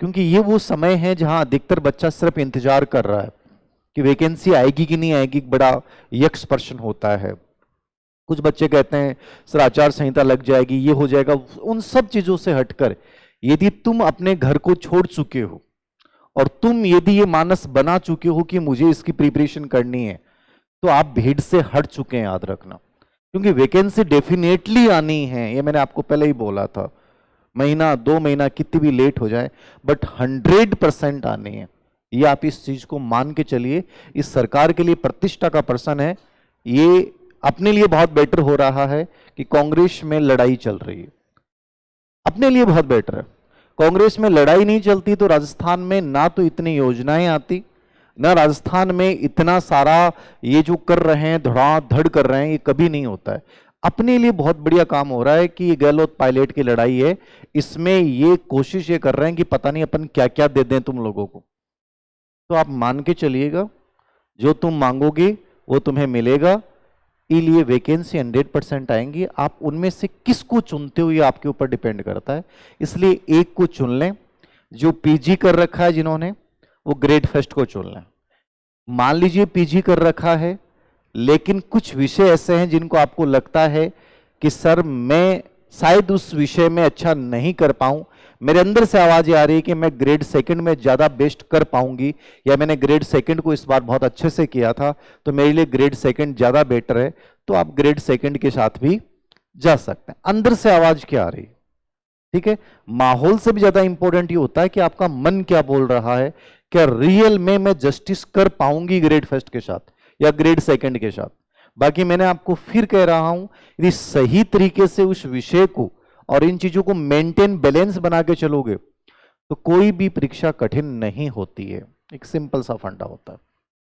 क्योंकि ये वो समय है जहां अधिकतर बच्चा सिर्फ इंतजार कर रहा है कि वैकेंसी आएगी कि नहीं आएगी, बड़ा यक्ष प्रश्न होता है। कुछ बच्चे कहते हैं सर आचार संहिता लग जाएगी, ये हो जाएगा। उन सब चीजों से हटकर यदि तुम अपने घर को छोड़ चुके हो और तुम यदि ये मानस बना चुके हो कि मुझे इसकी प्रिपरेशन करनी है, तो आप भीड़ से हट चुके हैं, याद रखना। क्योंकि वैकेंसी डेफिनेटली आनी है, ये मैंने आपको पहले ही बोला था। महीना 2 महीना कितनी भी लेट हो जाए, बट 100% आनी है। ये आप इस चीज को मान के चलिए। इस सरकार के लिए प्रतिष्ठा का प्रश्न है। ये अपने लिए बहुत बेटर हो रहा है कि कांग्रेस में लड़ाई चल रही है, अपने लिए बहुत बेटर है। कांग्रेस में लड़ाई नहीं चलती तो राजस्थान में ना तो इतनी योजनाएं आती, ना राजस्थान में इतना सारा ये जो कर रहे हैं धड़ाधड़ कर रहे हैं, ये कभी नहीं होता है। अपने लिए बहुत बढ़िया काम हो रहा है कि ये गहलोत पायलट की लड़ाई है, इसमें ये कोशिश ये कर रहे हैं कि पता नहीं अपन क्या क्या दे दें तुम लोगों को। तो आप मान के चलिएगा जो तुम मांगोगे वो तुम्हें मिलेगा। इसलिए वैकेंसी 100% आएंगी। आप उनमें से किसको चुनते हो ये आपके ऊपर डिपेंड करता है। इसलिए एक को चुन लें, जो पीजी कर रखा है जिन्होंने, वो ग्रेड फर्स्ट को चुन लें। मान लीजिए पीजी कर रखा है, लेकिन कुछ विषय ऐसे हैं जिनको आपको लगता है कि सर मैं शायद उस विषय में अच्छा नहीं कर पाऊं, मेरे अंदर से आवाज आ रही है कि मैं ग्रेड सेकंड में ज्यादा बेस्ट कर पाऊंगी, या मैंने ग्रेड सेकंड को इस बार बहुत अच्छे से किया था तो मेरे लिए ग्रेड सेकंड ज्यादा बेटर है, तो आप ग्रेड सेकंड के साथ भी जा सकते हैं। अंदर से आवाज क्या आ रही है, ठीक है। माहौल से भी ज्यादा इंपॉर्टेंट ये होता है कि आपका मन क्या बोल रहा है, क्या रियल में मैं जस्टिस कर पाऊंगी ग्रेड फर्स्ट के साथ या ग्रेड सेकंड के साथ। बाकी मैंने आपको फिर कह रहा हूं, यदि सही तरीके से उस विषय को और इन चीजों को मेंटेन बैलेंस बना के चलोगे तो कोई भी परीक्षा कठिन नहीं होती है। एक सिंपल सा फंडा होता है।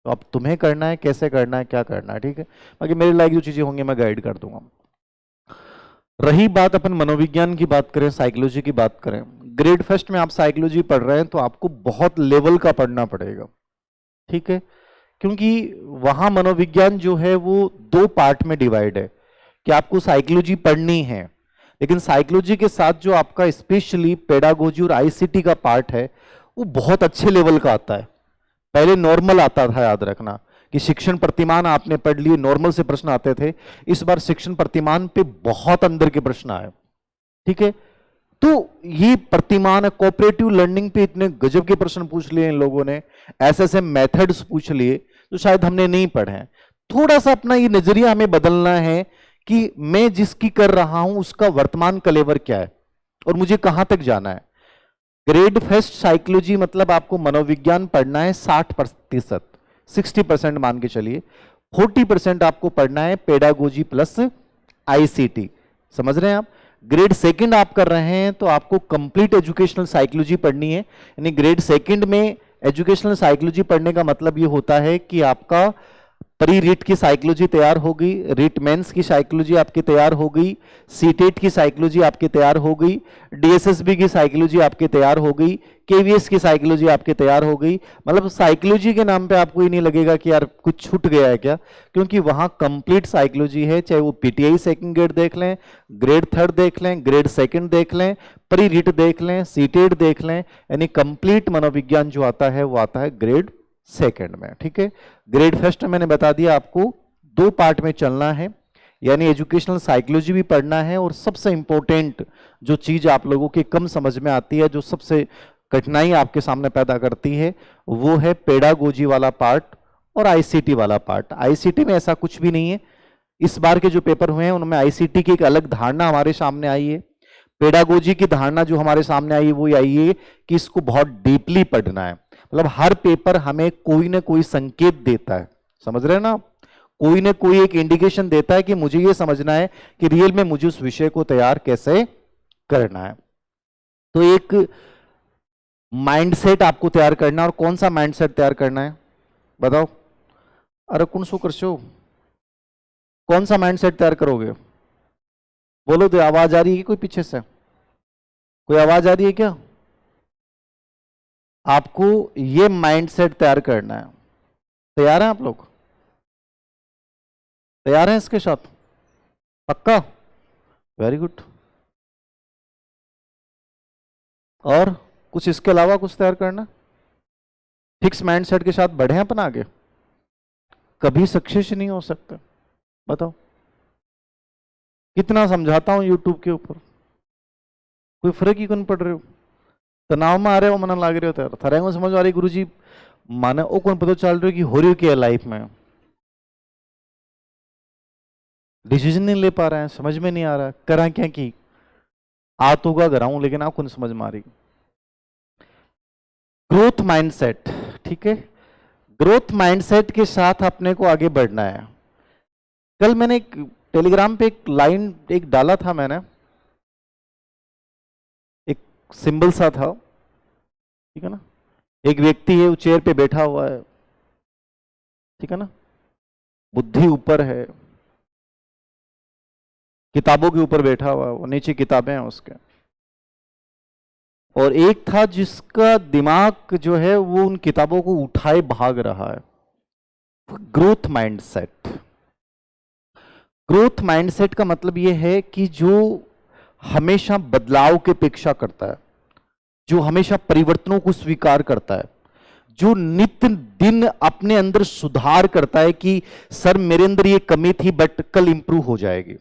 तो अब तुम्हें करना है, कैसे करना है, क्या करना है, ठीक है। बाकी मेरे लायक जो चीजें होंगी मैं गाइड कर दूंगा। रही बात अपन मनोविज्ञान की बात करें, साइकोलॉजी की बात करें, ग्रेड फर्स्ट में आप साइकोलॉजी पढ़ रहे हैं तो आपको बहुत लेवल का पढ़ना पड़ेगा, ठीक है। क्योंकि वहां मनोविज्ञान जो है वो 2 पार्ट में डिवाइड है कि आपको साइकोलॉजी पढ़नी है, लेकिन साइकोलॉजी के साथ जो आपका स्पेशली पेडागोजी और आईसीटी का पार्ट है वो बहुत अच्छे लेवल का आता है। पहले नॉर्मल आता था, याद रखना कि शिक्षण प्रतिमान आपने पढ़ लिए, नॉर्मल से प्रश्न आते थे। इस बार शिक्षण प्रतिमान पे बहुत अंदर के प्रश्न आए, ठीक है। तो ये प्रतिमान कोऑपरेटिव लर्निंग पे इतने गजब के प्रश्न पूछ लिए इन लोगों ने, ऐसे ऐसे मेथड्स पूछ लिए जो शायद हमने नहीं पढ़े हैं। थोड़ा सा अपना ये नजरिया हमें बदलना है कि मैं जिसकी कर रहा हूं उसका वर्तमान कलेवर क्या है और मुझे कहां तक जाना है। ग्रेड फर्स्ट साइकोलॉजी मतलब आपको मनोविज्ञान पढ़ना है 60%, 60% मान के चलिए। 40% आपको पढ़ना है पेडागोजी प्लस आईसीटी, समझ रहे हैं आप। ग्रेड सेकंड आप कर रहे हैं तो आपको कंप्लीट एजुकेशनल साइकोलॉजी पढ़नी है। यानी ग्रेड सेकंड में एजुकेशनल साइकोलॉजी पढ़ने का मतलब ये होता है कि आपका प्री रिट की साइकोलॉजी तैयार हो गई, रिट मेंस की साइकोलॉजी आपकी तैयार हो गई, सीटेट की साइकोलॉजी आपकी तैयार हो गई, डीएसएसबी की साइकोलॉजी आपकी तैयार हो गई, केवीएस की साइकोलॉजी आपकी तैयार हो गई। मतलब साइकोलॉजी के नाम पे आपको ये नहीं लगेगा कि यार कुछ छूट गया है क्या, क्योंकि वहां कंप्लीट साइकोलॉजी है। चाहे वो पीटीआई सेकंड ग्रेड देख लें, ग्रेड थर्ड देख लें, ग्रेड सेकंड देख लें, प्री रिट देख लें, सीटेट देख लें, यानी कंप्लीट मनोविज्ञान जो आता है वो आता है ग्रेड सेकंड में, ठीक है। ग्रेड फर्स्ट मैंने बता दिया आपको 2 पार्ट में चलना है, यानी एजुकेशनल साइकोलॉजी भी पढ़ना है, और सबसे इंपॉर्टेंट जो चीज आप लोगों के कम समझ में आती है, जो सबसे कठिनाई आपके सामने पैदा करती है, वो है पेडागोजी वाला पार्ट और आईसीटी वाला पार्ट। आईसीटी में ऐसा कुछ भी नहीं है। इस बार के जो पेपर हुए हैं उनमें आईसीटी की एक अलग धारणा हमारे सामने आई है। पेडागोजी की धारणा जो हमारे सामने आई है वो आई है कि इसको बहुत डीपली पढ़ना है। मतलब हर पेपर हमें कोई ना कोई संकेत देता है, समझ रहे हैं ना, कोई ना कोई एक इंडिकेशन देता है कि मुझे ये समझना है कि रियल में मुझे उस विषय को तैयार कैसे करना है। तो एक माइंडसेट आपको तैयार करना है। और कौन सा माइंडसेट तैयार करना है बताओ? अरे कौन सो कर सो, कौन सा माइंडसेट तैयार करोगे? बोलो तो। आवाज आ रही है कोई पीछे से? कोई आवाज आ रही है क्या? आपको ये माइंडसेट तैयार करना है। तैयार हैं आप लोग? तैयार हैं इसके साथ? पक्का? Very good. और कुछ इसके अलावा कुछ तैयार करना, फिक्स माइंडसेट के साथ बढ़े अपन आगे, कभी सक्सेस नहीं हो सकता। बताओ, कितना समझाता हूं यूट्यूब के ऊपर, कोई फर्क ही कौन पड़ रहे हो, तनाव में आ रहे हो, मन लाग रहे हो, थारे समझ आ रही गुरु जी माने ओ कौन पता चल रही हो कि हो रही हो क्या लाइफ में, डिसीजन नहीं ले पा रहे हैं, समझ में नहीं आ रहा करा क्या की आ तो होगा कराऊं, लेकिन आपको नहीं समझ में आ रही। ग्रोथ माइंडसेट, ठीक है, ग्रोथ माइंडसेट के साथ अपने को आगे बढ़ना है। कल मैंने एक टेलीग्राम पे एक लाइन एक डाला था, मैंने एक सिंबल सा था, ठीक है ना, एक व्यक्ति है वो चेयर पे बैठा हुआ है, ठीक है ना, बुद्धि ऊपर है, किताबों के ऊपर बैठा हुआ है, वो नीचे किताबें हैं उसके, और एक था जिसका दिमाग जो है वो उन किताबों को उठाए भाग रहा है। ग्रोथ माइंडसेट, ग्रोथ माइंडसेट का मतलब यह है कि जो हमेशा बदलाव की अपेक्षा करता है, जो हमेशा परिवर्तनों को स्वीकार करता है, जो नित्य दिन अपने अंदर सुधार करता है कि सर मेरे अंदर ये कमी थी बट कल इंप्रूव हो जाएगी।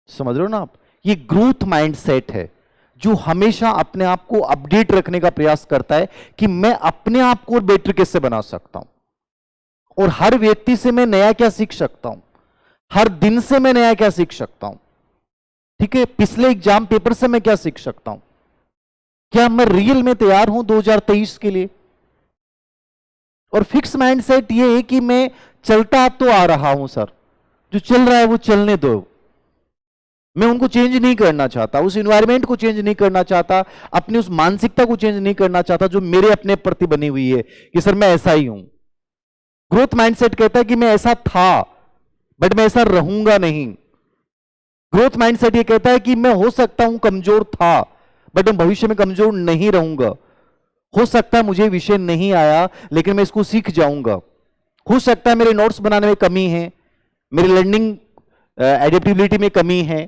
समझ रहे हो ना आप, ये ग्रोथ माइंडसेट है जो हमेशा अपने आप को अपडेट रखने का प्रयास करता है कि मैं अपने आप को बेटर कैसे बना सकता हूं, और हर व्यक्ति से मैं नया क्या सीख सकता हूं, हर दिन से मैं नया क्या सीख सकता हूं, ठीक है, पिछले एग्जाम पेपर से मैं क्या सीख सकता हूं, क्या मैं रियल में तैयार हूं 2023 के लिए। और फिक्स माइंडसेट ये है कि मैं चलता तो आ रहा हूं सर, जो चल रहा है वो चलने दो, मैं उनको चेंज नहीं करना चाहता, उस एनवायरनमेंट को चेंज नहीं करना चाहता, अपनी उस मानसिकता को चेंज नहीं करना चाहता जो मेरे अपने प्रति बनी हुई है कि सर मैं ऐसा ही हूं। ग्रोथ माइंडसेट कहता है कि मैं ऐसा था बट मैं ऐसा रहूंगा नहीं। ग्रोथ माइंडसेट ये कहता है कि मैं हो सकता हूं कमजोर था बट मैं भविष्य में कमजोर नहीं रहूंगा, हो सकता है मुझे विषय नहीं आया लेकिन मैं इसको सीख जाऊंगा, हो सकता है मेरे नोट्स बनाने में कमी है, मेरी लर्निंग एडेप्टेबिलिटी में कमी है,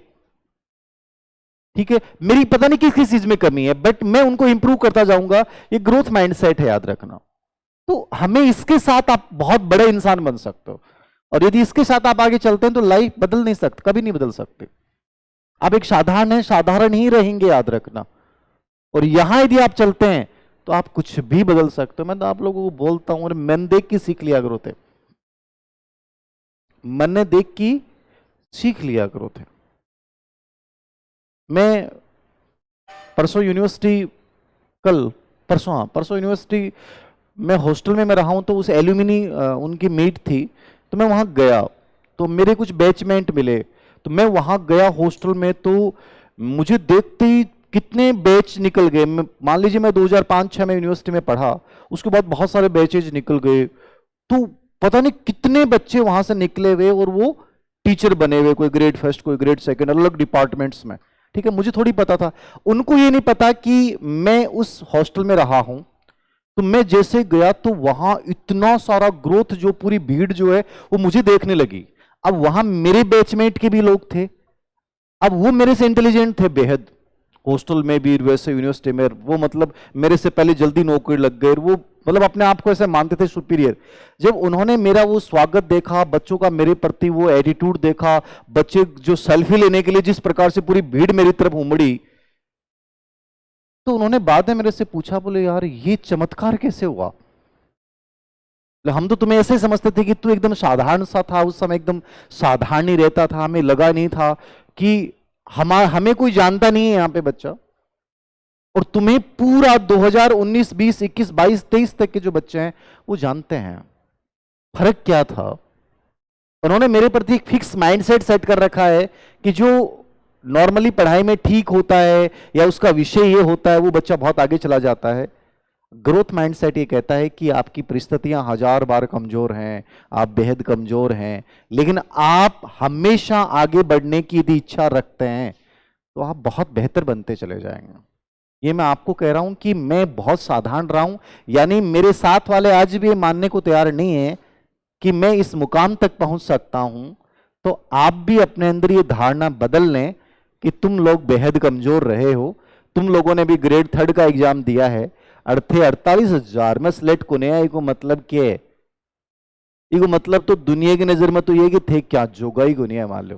ठीक है, मेरी पता नहीं किस किस चीज में कमी है बट मैं उनको इंप्रूव करता जाऊंगा। ये ग्रोथ माइंडसेट है, याद रखना। तो हमें इसके साथ आप बहुत बड़े इंसान बन सकते हो, और यदि इसके साथ आप आगे चलते हैं तो लाइफ बदल नहीं सकते, कभी नहीं बदल सकते। आप एक साधारण है, साधारण ही रहेंगे, याद रखना। और यहां यदि आप चलते हैं तो आप कुछ भी बदल सकते हो। मैं तो आप लोगों को बोलता हूं, और मैंने देख के सीख लिया करो थे, मैंने देख की सीख लिया करो थे। मैं परसों यूनिवर्सिटी, कल परसों, हाँ परसों यूनिवर्सिटी मैं हॉस्टल में मैं रहा हूं, तो उस एल्यूमिनी उनकी मीट थी तो मैं वहां गया, तो मेरे कुछ बैचमेंट मिले, तो मैं वहां गया हॉस्टल में, तो मुझे देखते ही कितने बैच निकल गए। मान लीजिए मैं 2005-06 में यूनिवर्सिटी में पढ़ा, उसके बाद बहुत सारे बैचेज निकल गए, तो पता नहीं कितने बच्चे वहां से निकले हुए और वो टीचर बने हुए, कोई ग्रेड फर्स्ट, कोई ग्रेड सेकंड, अलग डिपार्टमेंट्स में, ठीक है। मुझे थोड़ी पता था, उनको ये नहीं पता कि मैं उस हॉस्टल में रहा हूं। तो मैं जैसे गया तो वहां इतना सारा ग्रोथ, जो पूरी भीड़ जो है वो मुझे देखने लगी। अब वहां मेरे बैचमेट के भी लोग थे, अब वो मेरे से इंटेलिजेंट थे बेहद, हॉस्टल में भी वैसे यूनिवर्सिटी में, वो मतलब मेरे से पहले जल्दी नौकरी लग गए, वो मतलब अपने आप को ऐसे मानते थे सुपीरियर। जब उन्होंने मेरा वो स्वागत देखा, बच्चों का मेरे प्रति वो एटीट्यूड देखा, बच्चे जो सेल्फी लेने के लिए जिस प्रकार से पूरी भीड़ मेरी तरफ उमड़ी, तो उन्होंने बाद में मेरे से पूछा, बोले यार ये चमत्कार कैसे हुआ, हम तो तुम्हें ऐसे समझते थे कि तू एकदम साधारण सा था, उस समय एकदम साधारण ही रहता था, हमें लगा नहीं था कि हमें कोई जानता नहीं है यहाँ पे बच्चा, और तुम्हें पूरा 2019, 20, 21, 22, 23 तक के जो बच्चे हैं वो जानते हैं। फर्क क्या था, उन्होंने मेरे प्रति एक फिक्स माइंडसेट सेट कर रखा है कि जो नॉर्मली पढ़ाई में ठीक होता है या उसका विषय ये होता है, वो बच्चा बहुत आगे चला जाता है। ग्रोथ माइंडसेट ये कहता है कि आपकी परिस्थितियां 1000 बार कमजोर हैं, आप बेहद कमजोर हैं, लेकिन आप हमेशा आगे बढ़ने की यदि इच्छा रखते हैं तो आप बहुत बेहतर बनते चले जाएंगे। ये मैं आपको कह रहा हूं कि मैं बहुत साधारण रहा हूं, यानी मेरे साथ वाले आज भी ये मानने को तैयार नहीं है कि मैं इस मुकाम तक पहुंच सकता हूं। तो आप भी अपने अंदर ये धारणा बदल लें कि तुम लोग बेहद कमजोर रहे हो, तुम लोगों ने भी ग्रेड थर्ड का एग्जाम दिया है, अर्थे 48,000 में सिलेक्ट कोने आए को मतलब क्या है? इको मतलब तो दुनिया की नजर में तो ये कि थे क्या जोगा ही को नहीं है, मान लो।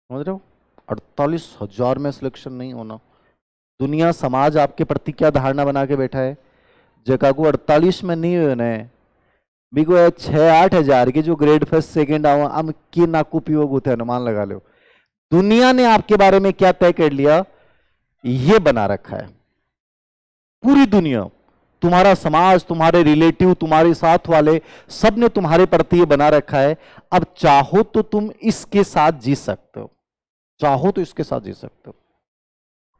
समझ रहे हो? 48,000 में सिलेक्शन नहीं होना, दुनिया समाज आपके प्रति क्या धारणा बना के बैठा है? जगह को 48 में नहीं होना है, बिको 6-8 हजार के जो ग्रेड फर्स्ट सेकंड आओ हम के नाकू उपयोग होते हैं, अनुमान लगा लो। दुनिया ने आपके बारे में क्या तय कर लिया, ये बना रखा है। पूरी दुनिया, तुम्हारा समाज, तुम्हारे रिलेटिव, तुम्हारे साथ वाले, सब ने तुम्हारे प्रति ये बना रखा है। अब चाहो तो तुम इसके साथ जी सकते हो, चाहो तो इसके साथ जी सकते हो,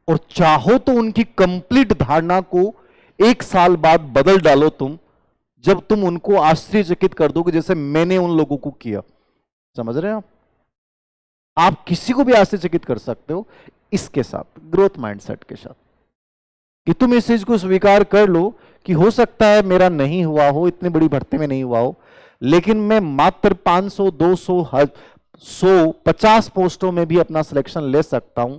और चाहो तो उनकी कंप्लीट धारणा को 1 साल बाद बदल डालो तुम, जब तुम उनको आश्चर्यचकित कर दोगे जैसे मैंने उन लोगों को किया। समझ रहे हैं आप किसी को भी आश्चर्यचकित कर सकते हो इसके साथ, ग्रोथ माइंडसेट के साथ, कि तुम इस चीज को स्वीकार कर लो कि हो सकता है मेरा नहीं हुआ हो, इतनी बड़ी भर्ती में नहीं हुआ हो, लेकिन मैं मात्र 500, 200, 100, 50 पोस्टों में भी अपना सिलेक्शन ले सकता हूं।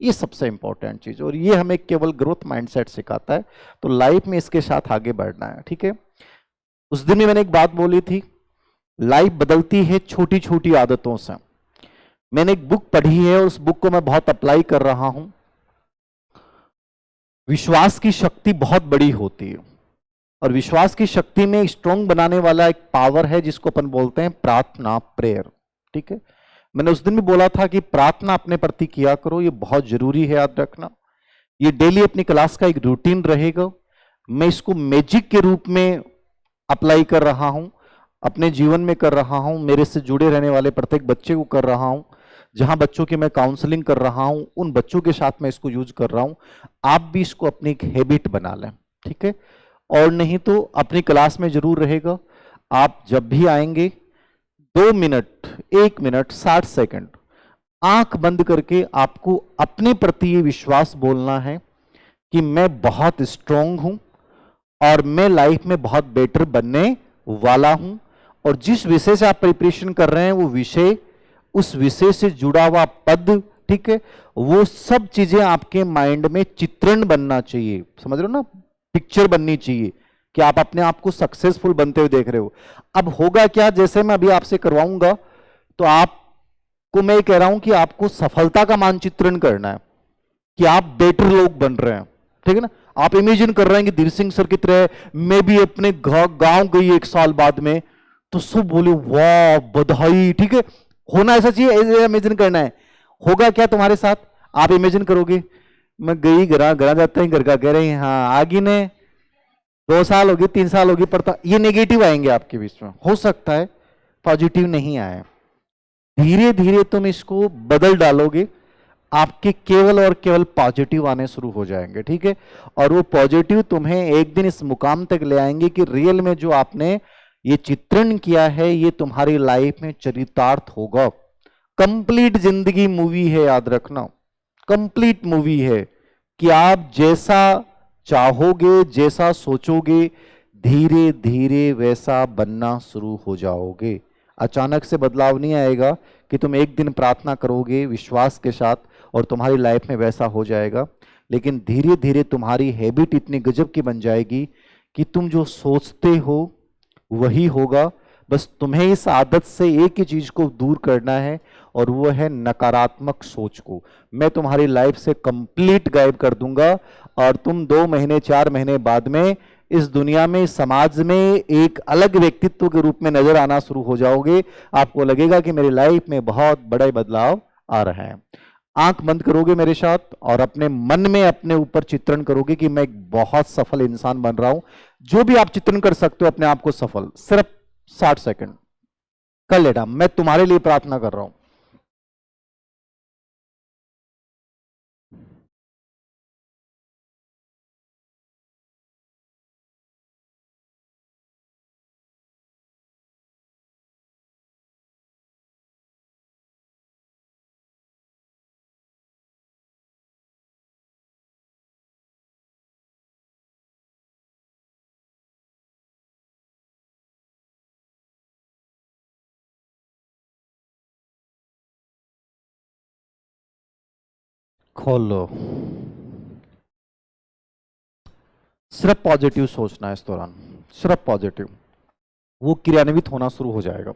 ये सबसे इंपॉर्टेंट चीज, और ये हमें केवल ग्रोथ माइंडसेट सिखाता है। तो लाइफ में इसके साथ आगे बढ़ना है, ठीक है। उस दिन भी मैंने एक बात बोली थी, लाइफ बदलती है छोटी छोटी आदतों से। मैंने एक बुक पढ़ी है और उस बुक को मैं बहुत अप्लाई कर रहा हूं। विश्वास की शक्ति बहुत बड़ी होती है, और विश्वास की शक्ति में स्ट्रॉन्ग बनाने वाला एक पावर है जिसको अपन बोलते हैं प्रार्थना, प्रेयर, ठीक है। मैंने उस दिन भी बोला था कि प्रार्थना अपने प्रति किया करो, ये बहुत जरूरी है, याद रखना। ये डेली अपनी क्लास का एक रूटीन रहेगा। मैं इसको मैजिक के रूप में अप्लाई कर रहा हूं, अपने जीवन में कर रहा हूं, मेरे से जुड़े रहने वाले प्रत्येक बच्चे को कर रहा हूं, जहां बच्चों की मैं काउंसलिंग कर रहा हूं उन बच्चों के साथ मैं इसको यूज कर रहा हूं। आप भी इसको अपनी एक हैबिट बना लें, ठीक है। और नहीं तो अपनी क्लास में जरूर रहेगा। आप जब भी आएंगे 2 मिनट, 1 मिनट 60 सेकंड आंख बंद करके आपको अपने प्रति ये विश्वास बोलना है कि मैं बहुत स्ट्रांग हूं और मैं लाइफ में बहुत बेटर बनने वाला हूं, और जिस विषय से आप प्रिपरेशन कर रहे हैं वो विषय, उस विषय से जुड़ा हुआ पद, ठीक है, वो सब चीजें आपके माइंड में चित्रण बनना चाहिए। समझ रहे हो ना, पिक्चर बननी चाहिए कि आप अपने आप को सक्सेसफुल बनते हुए देख रहे हो। अब होगा क्या, जैसे मैं अभी आपसे करवाऊंगा तो आपको मैं कह रहा हूं कि आपको सफलता का मानचित्रण करना है कि आप बेटर लोग बन रहे हैं, ठीक है ना। आप इमेजिन कर रहे हैं कि धीर सिंह सर की तरह मैं भी अपने गांव गई 1 साल बाद में, तो सब बोले वाह बधाई, ठीक है। होना ऐसा चाहिए, इमेजिन करना है। होगा क्या तुम्हारे साथ, आप इमेजिन करोगे मैं गई घर घर जाते हैं, घर का कह रहे हैं हाँ आगे ने 2 साल होगी, 3 साल होगी, पड़ता ये नेगेटिव आएंगे आपके बीच में, हो सकता है पॉजिटिव नहीं आए। धीरे धीरे तुम इसको बदल डालोगे, आपके केवल और केवल पॉजिटिव आने शुरू हो जाएंगे, ठीक है। और वो पॉजिटिव तुम्हें एक दिन इस मुकाम तक ले आएंगे कि रियल में जो आपने ये चित्रण किया है ये तुम्हारी लाइफ में चरितार्थ होगा। कंप्लीट जिंदगी मूवी है, याद रखना, कंप्लीट मूवी है कि आप जैसा चाहोगे, जैसा सोचोगे, धीरे धीरे वैसा बनना शुरू हो जाओगे। अचानक से बदलाव नहीं आएगा कि तुम एक दिन प्रार्थना करोगे विश्वास के साथ और तुम्हारी लाइफ में वैसा हो जाएगा, लेकिन धीरे धीरे तुम्हारी हैबिट इतनी गजब की बन जाएगी कि तुम जो सोचते हो वही होगा। बस तुम्हें इस आदत से एक ही चीज को दूर करना है, और वो है नकारात्मक सोच को। मैं तुम्हारी लाइफ से कंप्लीट गायब कर दूंगा, और तुम 2 महीने 4 महीने बाद में इस दुनिया में, समाज में एक अलग व्यक्तित्व के रूप में नजर आना शुरू हो जाओगे। आपको लगेगा कि मेरी लाइफ में बहुत बड़ा बदलाव आ रहा है। आंख बंद करोगे मेरे साथ और अपने मन में अपने ऊपर चित्रण करोगे कि मैं एक बहुत सफल इंसान बन रहा हूं। जो भी आप चित्रण कर सकते हो अपने आप को सफल, सिर्फ 60 सेकंड कर लेना। मैं तुम्हारे लिए प्रार्थना कर रहा हूं। खोलो। सिर्फ पॉजिटिव सोचना है इस दौरान, सिर्फ पॉजिटिव। वो क्रियान्वित होना शुरू हो जाएगा।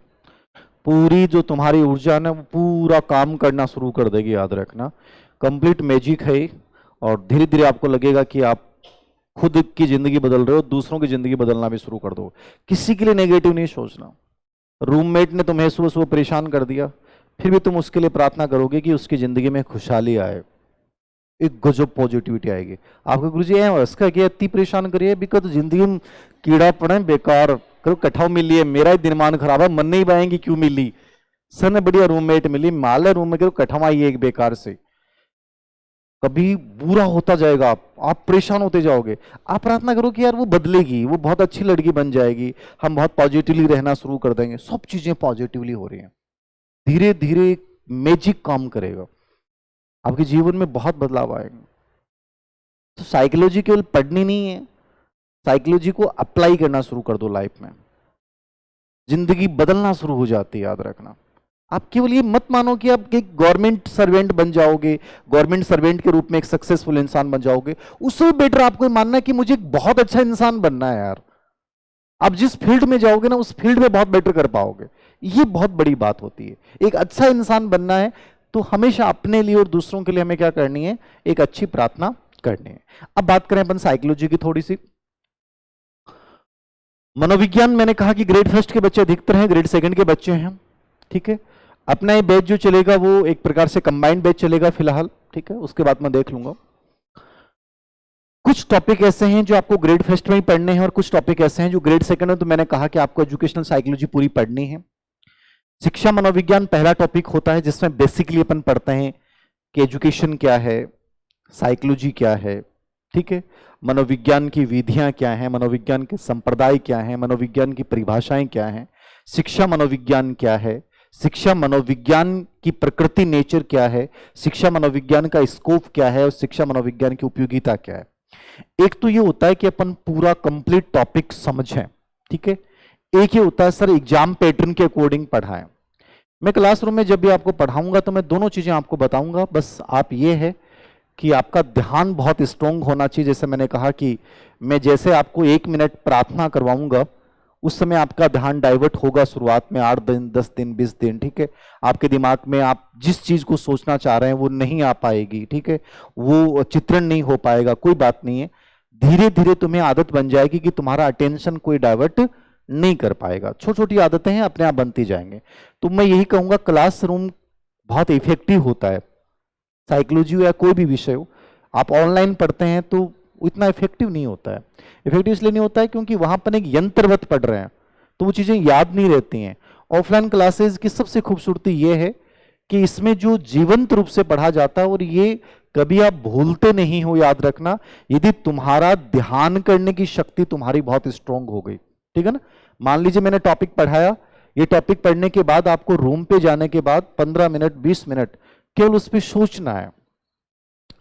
पूरी जो तुम्हारी ऊर्जा है ना वो पूरा काम करना शुरू कर देगी, याद रखना। कंप्लीट मैजिक है। और धीरे धीरे आपको लगेगा कि आप खुद की जिंदगी बदल रहे हो, दूसरों की जिंदगी बदलना भी शुरू कर दो। किसी के लिए नेगेटिव नहीं सोचना। रूममेट ने तुम्हें सुबह सुबह परेशान कर दिया, फिर भी तुम उसके लिए प्रार्थना करोगे कि उसकी जिंदगी में खुशहाली आए, एक गजब पॉजिटिविटी आएगी। आपके गुरुजी उसका क्या इतनी परेशान करिए, बिकॉज जिंदगी में कीड़ा पड़े बेकार करो, कठाओ मिली है, मेरा ही दिमाग खराब है, मन नहीं पाएंगी क्यों मिली, सर ने बढ़िया रूममेट मिली, माल है रूम में, करो कठावा आई एक बेकार से। कभी बुरा होता जाएगा, आप परेशान होते जाओगे। आप प्रार्थना करो कि यार वो बदलेगी, वो बहुत अच्छी लड़की बन जाएगी, हम बहुत पॉजिटिवली रहना शुरू कर देंगे। सब चीजें पॉजिटिवली हो रही हैं, धीरे धीरे मैजिक काम करेगा, आपके जीवन में बहुत बदलाव आएंगे। तो साइकोलॉजी केवल पढ़नी नहीं है, साइकोलॉजी को अप्लाई करना शुरू कर दो लाइफ में, जिंदगी बदलना शुरू हो जाती है, याद रखना। आप केवल ये मत मानो कि आप एक गवर्नमेंट सर्वेंट बन जाओगे, गवर्नमेंट सर्वेंट के रूप में एक सक्सेसफुल इंसान बन जाओगे। उससे बेटर आपको मानना है कि मुझे एक बहुत अच्छा इंसान बनना है यार। आप जिस फील्ड में जाओगे ना उस फील्ड में बहुत बेटर कर पाओगे, ये बहुत बड़ी बात होती है। एक अच्छा इंसान बनना है तो हमेशा अपने लिए और दूसरों के लिए हमें क्या करनी है, एक अच्छी प्रार्थना करनी है। अब बात करें अपन साइकोलॉजी की थोड़ी सी। मनोविज्ञान मैंने कहा कि ग्रेड फर्स्ट के बच्चे अधिकतर हैं, ग्रेड सेकंड के बच्चे हैं, ठीक है। अपना ये बैच जो चलेगा वो एक प्रकार से कंबाइंड बैच चलेगा फिलहाल, ठीक है, उसके बाद मैं देख लूंगा। कुछ टॉपिक ऐसे हैं जो आपको ग्रेड फर्स्ट में ही पढ़ने हैं और कुछ टॉपिक ऐसे हैं जो ग्रेड सेकंड में, तो मैंने कहा कि आपको एजुकेशनल साइकोलॉजी पूरी पढ़नी है। शिक्षा मनोविज्ञान पहला टॉपिक होता है जिसमें बेसिकली अपन पढ़ते हैं कि एजुकेशन क्या है, साइकोलॉजी क्या है, ठीक है, मनोविज्ञान की विधियां क्या हैं, मनोविज्ञान के संप्रदाय क्या हैं, मनोविज्ञान की परिभाषाएं क्या हैं, शिक्षा मनोविज्ञान क्या है, शिक्षा मनोविज्ञान की प्रकृति नेचर क्या है, शिक्षा मनोविज्ञान का स्कोप क्या है और शिक्षा मनोविज्ञान की उपयोगिता क्या है। एक तो ये होता है कि अपन पूरा कंप्लीट टॉपिक समझें, ठीक है। एक ये होता है सर एग्जाम पैटर्न के अकॉर्डिंग पढ़ाएं। मैं क्लासरूम में जब भी आपको पढ़ाऊंगा तो मैं दोनों चीजें आपको बताऊंगा, बस आप ये है कि आपका ध्यान बहुत स्ट्रांग होना चाहिए। जैसे मैंने कहा कि मैं जैसे आपको 1 मिनट प्रार्थना करवाऊंगा उस समय आपका ध्यान डाइवर्ट होगा शुरुआत में 8 दिन 10 दिन 20 दिन, ठीक है। आपके दिमाग में आप जिस चीज को सोचना चाह रहे हैं वो नहीं आ पाएगी, ठीक है, वो चित्रण नहीं हो पाएगा, कोई बात नहीं है। धीरे धीरे तुम्हें आदत बन जाएगी कि तुम्हारा अटेंशन कोई डाइवर्ट नहीं कर पाएगा। छोटी छोटी आदतें हैं, अपने आप बनती जाएंगे। तो मैं यही कहूंगा क्लासरूम बहुत इफेक्टिव होता है, साइकोलॉजी हो या कोई भी विषय हो। आप ऑनलाइन पढ़ते हैं तो इतना इफेक्टिव नहीं होता है। इफेक्टिव इसलिए नहीं होता है क्योंकि वहां पर एक यंत्रवत पढ़ रहे हैं तो वो चीजें याद नहीं रहती हैं। ऑफलाइन क्लासेस की सबसे खूबसूरती ये है कि इसमें जो जीवंत रूप से पढ़ा जाता है और ये कभी आप भूलते नहीं हो, याद रखना। यदि तुम्हारा ध्यान करने की शक्ति तुम्हारी बहुत स्ट्रांग हो गई, ठीक है ना। मान लीजिए मैंने टॉपिक पढ़ाया, ये टॉपिक पढ़ने के बाद आपको रूम पे जाने के बाद 15 मिनट 20 मिनट केवल उस पर सोचना है,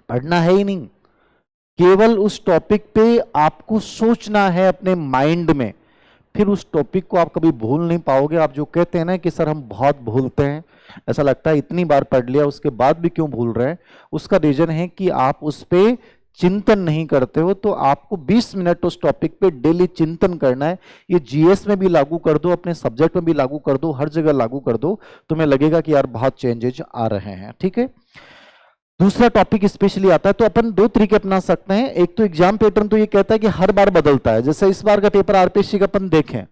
पढ़ना है ही नहीं, केवल उस टॉपिक पे आपको सोचना है अपने माइंड में। फिर उस टॉपिक को आप कभी भूल नहीं पाओगे। आप जो कहते हैं ना कि सर हम बहुत भूलते हैं, ऐसा लगता है इतनी बार पढ़ लिया उसके बाद भी क्यों भूल रहे हैं, उसका रीजन है कि आप उस पे चिंतन नहीं करते हो। तो आपको 20 मिनट उस टॉपिक पे डेली चिंतन करना है। ये जीएस में भी लागू कर दो, अपने सब्जेक्ट में भी लागू कर दो, हर जगह लागू कर दो, तुम्हें लगेगा कि यार बहुत चेंजेज आ रहे हैं, ठीक है। दूसरा टॉपिक स्पेशली आता है तो अपन 2 तरीके अपना सकते हैं। एक तो एग्जाम पैटर्न तो ये कहता है कि हर बार बदलता है। जैसे इस बार का पेपर आरपीएससी का अपन देखें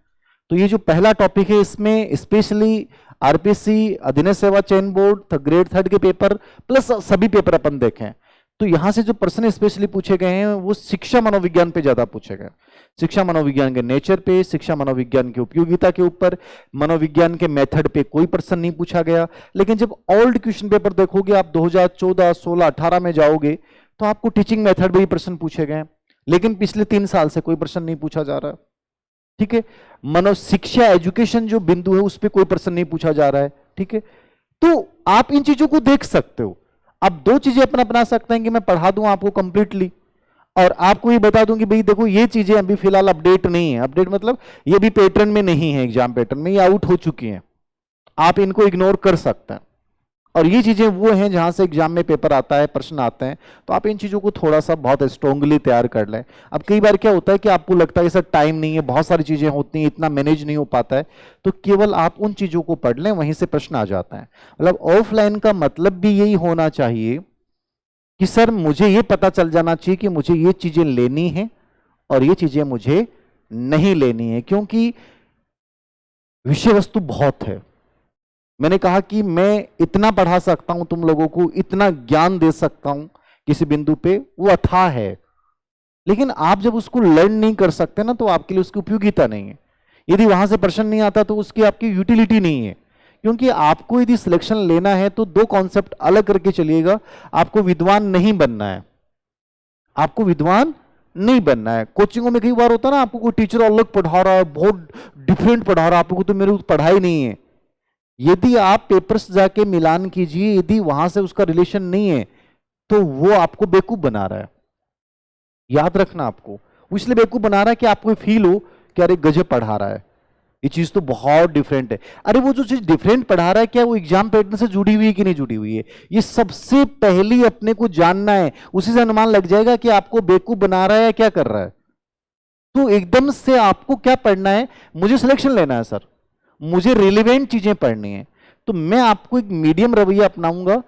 तो ये जो पहला टॉपिक है इसमें स्पेशली आरपीएससी, अधीनस्थ सेवा चयन बोर्ड, ग्रेड 3 के पेपर प्लस सभी पेपर अपन देखें तो यहां से जो प्रश्न स्पेशली पूछे गए हैं वो शिक्षा मनोविज्ञान पे ज्यादा पूछे गए। शिक्षा मनोविज्ञान के नेचर पे, शिक्षा मनोविज्ञान की उपयोगिता के ऊपर, मनोविज्ञान के मेथड पे कोई प्रश्न नहीं पूछा गया। लेकिन जब ओल्ड क्वेश्चन पेपर देखोगे आप 2014, 16, 18 में जाओगे तो आपको टीचिंग मेथड में ही प्रश्न पूछे गए, लेकिन पिछले 3 साल से कोई प्रश्न नहीं पूछा जा रहा, ठीक है। मनो शिक्षा एजुकेशन जो बिंदु है उस पर कोई प्रश्न नहीं पूछा जा रहा है, ठीक है। तो आप इन चीजों को देख सकते हो। अब 2 चीजें अपन अपना सकते हैं कि मैं पढ़ा दूं आपको कंप्लीटली और आपको ये बता दूं कि भाई देखो ये चीजें अभी फिलहाल अपडेट नहीं है। अपडेट मतलब ये भी पैटर्न में नहीं है, एग्जाम पैटर्न में ये आउट हो चुकी हैं, आप इनको इग्नोर कर सकते हैं। और ये चीजें वो हैं जहां से एग्जाम में पेपर आता है, प्रश्न आते हैं, तो आप इन चीजों को थोड़ा सा बहुत स्ट्रांगली तैयार कर लें। अब कई बार क्या होता है कि आपको लगता है सर टाइम नहीं है, बहुत सारी चीजें होती हैं, इतना मैनेज नहीं हो पाता है, तो केवल आप उन चीजों को पढ़ लें, वहीं से प्रश्न आ जाता है। मतलब ऑफलाइन का मतलब भी यही होना चाहिए कि सर मुझे ये पता चल जाना चाहिए कि मुझे ये चीजें लेनी है और ये चीजें मुझे नहीं लेनी है, क्योंकि विषय वस्तु बहुत है। मैंने कहा कि मैं इतना पढ़ा सकता हूं तुम लोगों को, इतना ज्ञान दे सकता हूं किसी बिंदु पे, वो अथाह है, लेकिन आप जब उसको लर्न नहीं कर सकते ना, तो आपके लिए उसकी उपयोगिता नहीं है। यदि वहां से प्रश्न नहीं आता तो उसकी आपकी यूटिलिटी नहीं है। क्योंकि आपको यदि सिलेक्शन लेना है तो दो कॉन्सेप्ट अलग करके चलिएगा। आपको विद्वान नहीं बनना है, आपको विद्वान नहीं बनना है। कोचिंगों में कई बार होता है ना, आपको कोई टीचर अलग पढ़ा रहा है, बहुत डिफरेंट पढ़ा रहा है, आपको तो मेरे पढ़ाई नहीं है। यदि आप पेपर्स जाके मिलान कीजिए, यदि वहां से उसका रिलेशन नहीं है, तो वो आपको बेवकूफ बना रहा है। याद रखना, आपको वो इसलिए बेवकूफ बना रहा है कि आपको फील हो कि अरे गजब पढ़ा रहा है, ये चीज तो बहुत डिफरेंट है। अरे वो जो चीज डिफरेंट पढ़ा रहा है, क्या वो एग्जाम पैटर्न से जुड़ी हुई है कि नहीं जुड़ी हुई है, ये सबसे पहले अपने को जानना है। उसी से अनुमान लग जाएगा कि आपको बेवकूफ बना रहा है या क्या कर रहा है। तो एकदम से आपको क्या पढ़ना है, मुझे सिलेक्शन लेना है सर, मुझे रिलेवेंट चीजें पढ़नी है, तो मैं आपको एक मीडियम रवैया अपनाऊंगा।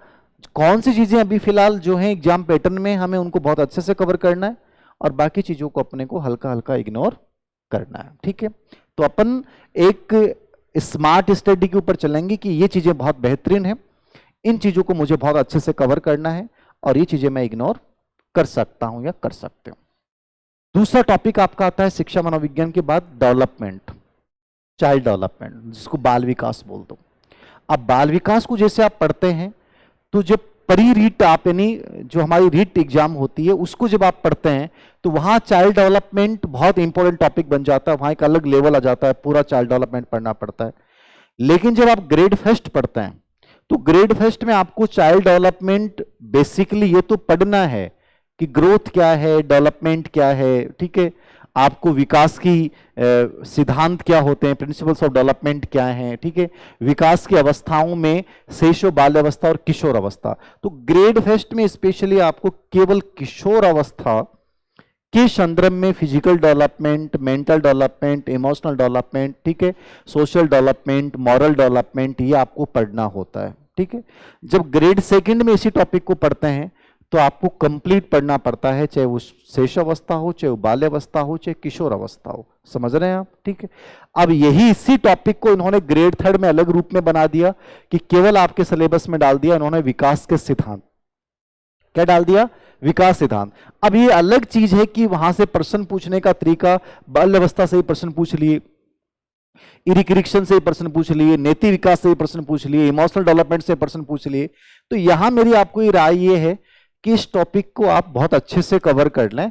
कौन सी चीजें अभी फिलहाल जो है एग्जाम पैटर्न में हमें उनको बहुत अच्छे से कवर करना है, और बाकी चीजों को अपने को हल्का हल्का इग्नोर करना है। ठीक है, तो अपन एक स्मार्ट स्टडी के ऊपर चलेंगे कि ये चीजें बहुत बेहतरीन है, इन चीजों को मुझे बहुत अच्छे से कवर करना है, और ये चीजें मैं इग्नोर कर सकता हूं या कर सकते हूं। दूसरा टॉपिक आपका आता है शिक्षा मनोविज्ञान के बाद डेवलपमेंट, चाइल्ड डेवलपमेंट, जिसको बाल विकास बोल दो। अब बाल विकास को जैसे आप पढ़ते हैं, तो जब प्री रीट आप यानी जो हमारी रीट एग्जाम होती है उसको जब आप पढ़ते हैं, तो वहां चाइल्ड डेवलपमेंट बहुत इंपॉर्टेंट टॉपिक बन जाता है, वहां एक अलग लेवल आ जाता है, पूरा चाइल्ड डेवलपमेंट पढ़ना पड़ता है। लेकिन जब आप ग्रेड फर्स्ट पढ़ते हैं, तो ग्रेड फर्स्ट में आपको चाइल्ड डेवलपमेंट बेसिकली ये तो पढ़ना है कि ग्रोथ क्या है, डेवलपमेंट क्या है, ठीक है, आपको विकास की सिद्धांत क्या होते हैं, प्रिंसिपल्स ऑफ डेवलपमेंट क्या हैं, ठीक है, विकास की अवस्थाओं में शैशव, बाल्यावस्था और किशोर अवस्था। तो ग्रेड फर्स्ट में स्पेशली आपको केवल किशोर अवस्था के संदर्भ में physical development, mental development, emotional development, ठीक है, सोशल डेवलपमेंट, मॉरल डेवलपमेंट, ये आपको पढ़ना होता है। ठीक है, जब ग्रेड सेकंड में इसी टॉपिक को पढ़ते हैं तो आपको कंप्लीट पढ़ना पड़ता है, चाहे वो शेष अवस्था हो, चाहे वो बाल्यावस्था हो, चाहे किशोर अवस्था हो। समझ रहे हैं आप? ठीक है, अब यही इसी टॉपिक को इन्होंने ग्रेड थर्ड में अलग रूप में बना दिया कि केवल आपके सिलेबस में डाल दिया इन्होंने विकास के सिद्धांत। क्या डाल दिया? विकास सिद्धांत। अब ये अलग चीज है कि वहां से प्रश्न पूछने का तरीका, बाल्यावस्था से ही प्रश्न पूछ लिए, इरिक्शन से प्रश्न पूछ लिए, नेति विकास से प्रश्न पूछ लिए, इमोशनल डेवलपमेंट से प्रश्न पूछ लिए। तो यहां मेरी आपको ये राय ये है कि इस टॉपिक को आप बहुत अच्छे से कवर कर लें,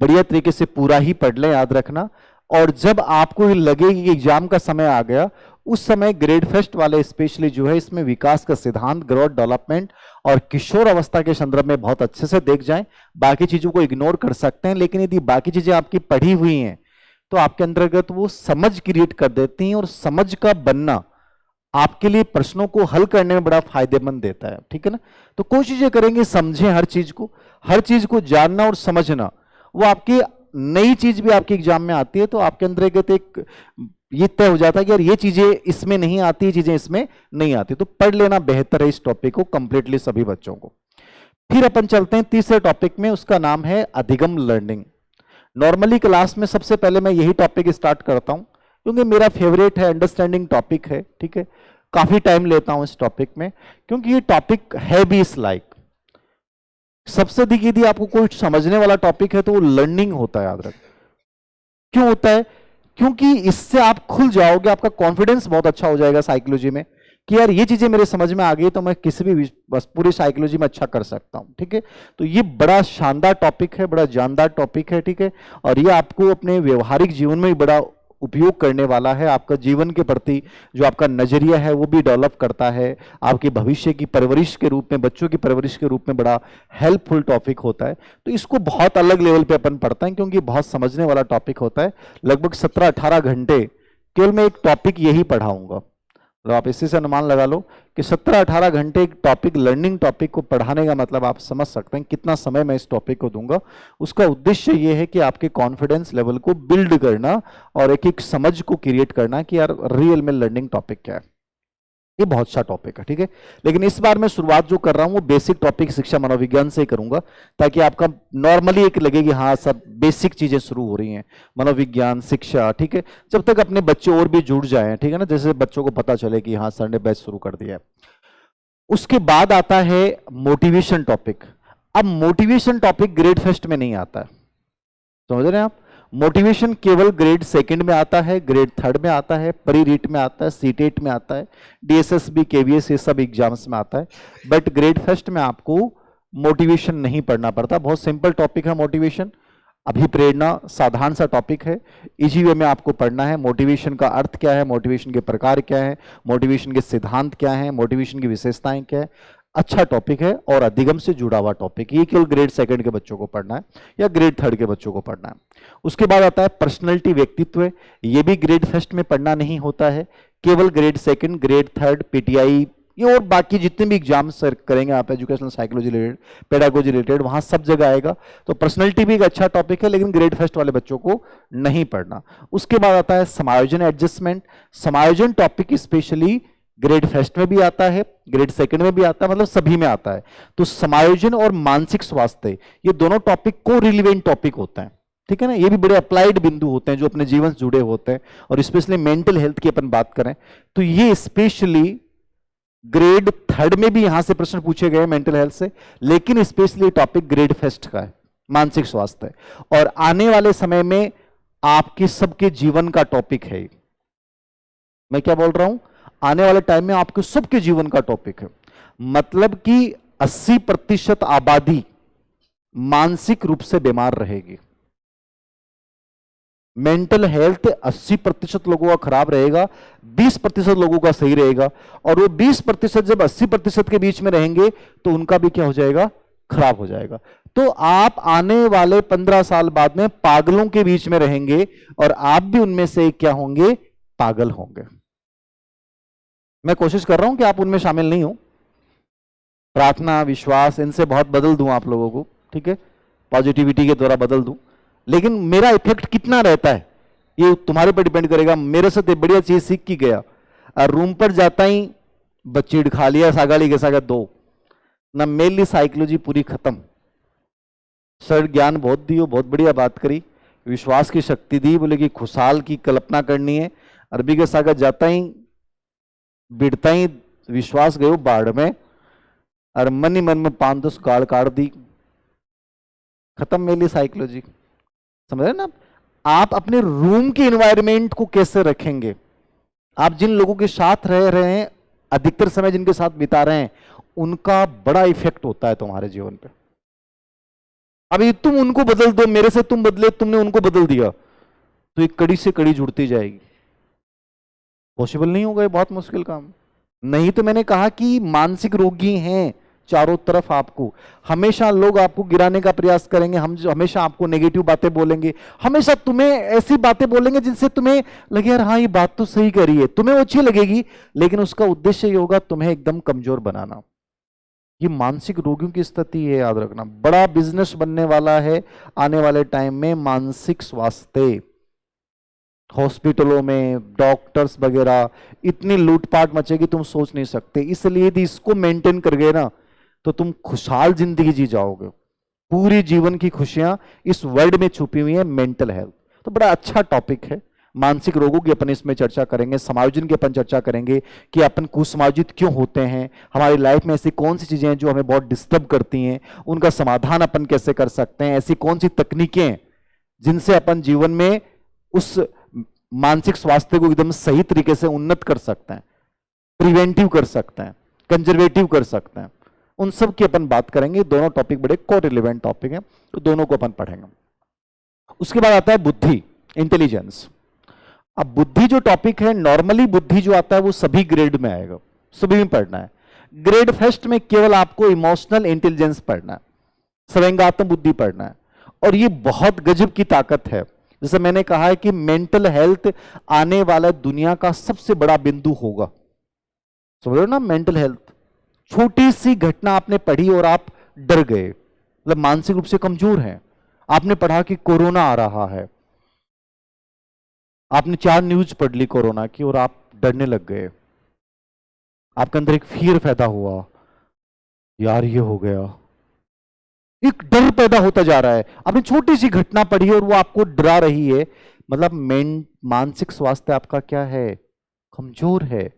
बढ़िया तरीके से पूरा ही पढ़ लें, याद रखना। और जब आपको ये लगे कि एग्जाम का समय आ गया, उस समय ग्रेड फर्स्ट वाले स्पेशली जो है इसमें विकास का सिद्धांत, ग्रोथ, डेवलपमेंट और किशोर अवस्था के संदर्भ में बहुत अच्छे से देख जाएं। बाकी चीजों को इग्नोर कर सकते हैं, लेकिन यदि बाकी चीजें आपकी पढ़ी हुई हैं तो आपके अंतर्गत वो समझ क्रिएट कर देती हैं, और समझ का बनना आपके लिए प्रश्नों को हल करने में बड़ा फायदेमंद देता है। ठीक है ना? तो कोशिश ये करेंगे समझें हर चीज को जानना और समझना। वो आपकी नई चीज भी आपके एग्जाम में आती है तो आपके अंतर्गत एक ये तय हो जाता है कि यार ये चीजें इसमें नहीं आती, ये चीजें इसमें नहीं आती। तो पढ़ लेना बेहतर है इस टॉपिक को कंप्लीटली सभी बच्चों को। फिर अपन चलते हैं तीसरे टॉपिक में, उसका नाम है अधिगम लर्निंग। नॉर्मली क्लास में सबसे पहले मैं यही टॉपिक स्टार्ट करता हूं क्योंकि मेरा फेवरेट है, अंडरस्टैंडिंग टॉपिक है। ठीक है, काफी टाइम लेता हूं इस टॉपिक में क्योंकि ये टॉपिक है भी इस लाइक। सबसे अधिक यदि आपको कोई समझने वाला टॉपिक है तो वो लर्निंग होता है, याद रख। क्यों होता है? क्योंकि इससे आप खुल जाओगे, आपका कॉन्फिडेंस बहुत अच्छा हो जाएगा साइकोलॉजी में कि यार ये चीजें मेरे समझ में आ गई तो मैं किसी भी बस पूरी साइकोलॉजी में अच्छा कर सकता हूं। ठीक है, तो ये बड़ा शानदार टॉपिक है, बड़ा जानदार टॉपिक है। ठीक है, और ये आपको अपने व्यवहारिक जीवन में बड़ा उपयोग करने वाला है। आपका जीवन के प्रति जो आपका नजरिया है वो भी डेवलप करता है, आपके भविष्य की परवरिश के रूप में, बच्चों की परवरिश के रूप में बड़ा हेल्पफुल टॉपिक होता है। तो इसको बहुत अलग लेवल पे अपन पढ़ते हैं क्योंकि बहुत समझने वाला टॉपिक होता है। लगभग 17-18 घंटे केवल मैं एक टॉपिक यही पढ़ाऊंगा, तो आप इसी से अनुमान लगा लो कि 17-18 घंटे एक टॉपिक, लर्निंग टॉपिक को पढ़ाने का मतलब आप समझ सकते हैं कितना समय मैं इस टॉपिक को दूंगा। उसका उद्देश्य ये है कि आपके कॉन्फिडेंस लेवल को बिल्ड करना और एक एक समझ को क्रिएट करना कि यार रियल में लर्निंग टॉपिक क्या है। ये बहुत अच्छा टॉपिक है, ठीक है। लेकिन इस बार मैं शुरुआत जो कर रहा हूं वो बेसिक टॉपिक शिक्षा मनोविज्ञान से ही करूंगा, ताकि आपका नॉर्मली एक लगे कि हाँ सब बेसिक चीजें शुरू हो रही हैं, मनोविज्ञान शिक्षा, ठीक है। जब तक अपने बच्चे और भी जुड़ जाएं, ठीक है ना, जैसे बच्चों को पता चले कि हाँ सर ने बैच शुरू कर दिया है। उसके बाद आता है मोटिवेशन टॉपिक। अब मोटिवेशन टॉपिक ग्रेड फर्स्ट में नहीं आता है, समझ रहे हैं आप। मोटिवेशन केवल ग्रेड सेकंड में आता है, ग्रेड थर्ड में आता है, प्री रीट में आता है, सीटेट में आता है, डीएसएसबी, केवीएस, ये सब एग्जाम्स में आता है। बट ग्रेड फर्स्ट में आपको मोटिवेशन नहीं पढ़ना पड़ता। बहुत सिंपल टॉपिक है मोटिवेशन, अभिप्रेरणा, साधारण सा टॉपिक है, इजी वे में आपको पढ़ना है। मोटिवेशन का अर्थ क्या है, मोटिवेशन के प्रकार क्या है, मोटिवेशन के सिद्धांत क्या है, मोटिवेशन की विशेषताएं क्या है। अच्छा टॉपिक है और अधिगम से जुड़ा हुआ टॉपिक। ये केवल ग्रेड सेकंड के बच्चों को पढ़ना है या ग्रेड थर्ड के बच्चों को पढ़ना है। उसके बाद आता है पर्सनैलिटी, व्यक्तित्व। ये भी ग्रेड फर्स्ट में पढ़ना नहीं होता है, केवल grade second, grade third, PTI, ये और बाकी जितने भी एग्जाम्स करेंगे आप educational psychology related, pedagogy related, वहां सब जगह आएगा। तो पर्सनैलिटी भी एक अच्छा टॉपिक है, लेकिन ग्रेड फर्स्ट वाले बच्चों को नहीं पढ़ना। उसके बाद आता है समायोजन, एडजस्टमेंट। समायोजन टॉपिक स्पेशली ग्रेड फर्स्ट में भी आता है, ग्रेड सेकंड में भी आता है, मतलब सभी में आता है। तो समायोजन और मानसिक स्वास्थ्य, ये दोनों टॉपिक को रिलेवेंट टॉपिक होते हैं, ठीक है ना। ये भी बड़े अप्लाइड बिंदु होते हैं जो अपने जीवन से जुड़े होते हैं। और स्पेशली मेंटल हेल्थ की अपन बात करें तो ये स्पेशली ग्रेड थर्ड में भी यहां से प्रश्न पूछे गए मेंटल हेल्थ से, लेकिन स्पेशली टॉपिक ग्रेड फर्स्ट का है, मानसिक स्वास्थ्य। और आने वाले समय में आपके सबके जीवन का टॉपिक है। मैं क्या बोल रहा हूं, आने वाले टाइम में आपके सबके जीवन का टॉपिक है। मतलब कि 80% आबादी मानसिक रूप से बीमार रहेगी। मेंटल हेल्थ 80% लोगों का खराब रहेगा, 20% लोगों का सही रहेगा। और वो 20% जब 80% के बीच में रहेंगे तो उनका भी क्या हो जाएगा, खराब हो जाएगा। तो आप आने वाले 15 साल बाद में पागलों के बीच में रहेंगे और आप भी उनमें से क्या होंगे, पागल होंगे। मैं कोशिश कर रहा हूं कि आप उनमें शामिल नहीं हो। प्रार्थना, विश्वास, इनसे बहुत बदल दूं आप लोगों को, ठीक है, पॉजिटिविटी के द्वारा बदल दूं। लेकिन मेरा इफेक्ट कितना रहता है ये तुम्हारे पर डिपेंड करेगा। मेरे से तो बढ़िया चीज सीख की गया और रूम पर जाता ही बच्ची खा लिया सागाली के सागा दो ना, मेरी साइकोलॉजी पूरी खत्म। सर ज्ञान बहुत दियो, बहुत बढ़िया बात करी, विश्वास की शक्ति दी, बोले कि खुशहाल की कल्पना करनी है। अरबी के सागा जाता ही बिड़ता ही विश्वास गयो बाढ़ में और मन ही मन में 5-10 गाड़ काट दी, खत्म मेरी साइकोलॉजी। समझ रहे ना आप अपने रूम के एनवायरनमेंट को कैसे रखेंगे, आप जिन लोगों के साथ रह रहे हैं, अधिकतर समय जिनके साथ बिता रहे हैं, उनका बड़ा इफेक्ट होता है तुम्हारे जीवन पे। अभी तुम उनको बदल दो, मेरे से तुम बदले, तुमने उनको बदल दिया, तो एक कड़ी से कड़ी जुड़ती जाएगी। पॉसिबल नहीं होगा, ये बहुत मुश्किल काम। नहीं तो मैंने कहा कि मानसिक रोगी हैं चारों तरफ, आपको हमेशा लोग आपको गिराने का प्रयास करेंगे, हम हमेशा आपको नेगेटिव बातें बोलेंगे, हमेशा तुम्हें ऐसी बातें बोलेंगे जिनसे तुम्हें लगे यार हाँ ये बात तो सही करी है, तुम्हें वो अच्छी लगेगी, लेकिन उसका उद्देश्य ये होगा तुम्हें एकदम कमजोर बनाना। ये मानसिक रोगियों की स्थिति है, याद रखना। बड़ा बिजनेस बनने वाला है आने वाले टाइम में मानसिक स्वास्थ्य। हॉस्पिटलों में डॉक्टर्स वगैरह इतनी लूटपाट मचेगी तुम सोच नहीं सकते। इसलिए यदि इसको मेंटेन कर गए ना तो तुम खुशहाल जिंदगी जी जाओगे। पूरी जीवन की खुशियां इस वर्ल्ड में छुपी हुई है, मेंटल हेल्थ। तो बड़ा अच्छा टॉपिक है। मानसिक रोगों की अपन इसमें चर्चा करेंगे, समायोजन की अपन चर्चा करेंगे कि अपन कुसमायोजित क्यों होते हैं, हमारी लाइफ में ऐसी कौन सी चीजें हैं जो हमें बहुत डिस्टर्ब करती हैं, उनका समाधान अपन कैसे कर सकते हैं, ऐसी कौन सी तकनीकें हैं जिनसे अपन जीवन में उस मानसिक स्वास्थ्य को एकदम सही तरीके से उन्नत कर सकते हैं, प्रिवेंटिव कर सकते हैं, कंजर्वेटिव कर सकते हैं। उन सब की अपन बात करेंगे। दोनों टॉपिक बड़े को रिलेवेंट टॉपिक हैं, तो दोनों को अपन पढ़ेंगे। उसके बाद आता है बुद्धि, इंटेलिजेंस। अब बुद्धि जो टॉपिक है, नॉर्मली बुद्धि जो आता है वो सभी ग्रेड में आएगा, सभी में पढ़ना है। ग्रेड फर्स्ट में केवल आपको इमोशनल इंटेलिजेंस पढ़ना है, संवेगात्मक बुद्धि पढ़ना है, और ये बहुत गजब की ताकत है। जैसे मैंने कहा है कि मेंटल हेल्थ आने वाला दुनिया का सबसे बड़ा बिंदु होगा, समझ रहे हो ना, मेंटल हेल्थ। छोटी सी घटना आपने पढ़ी और आप डर गए, मतलब मानसिक रूप से कमजोर हैं। आपने पढ़ा कि कोरोना आ रहा है, आपने 4 न्यूज पढ़ ली कोरोना की और आप डरने लग गए, आपके अंदर एक फियर पैदा हुआ, यार ये हो गया, एक डर पैदा होता जा रहा है। आपने छोटी सी घटना पढ़ी और वो आपको डरा रही है, मतलब मानसिक स्वास्थ्य आपका क्या है, कमजोर है।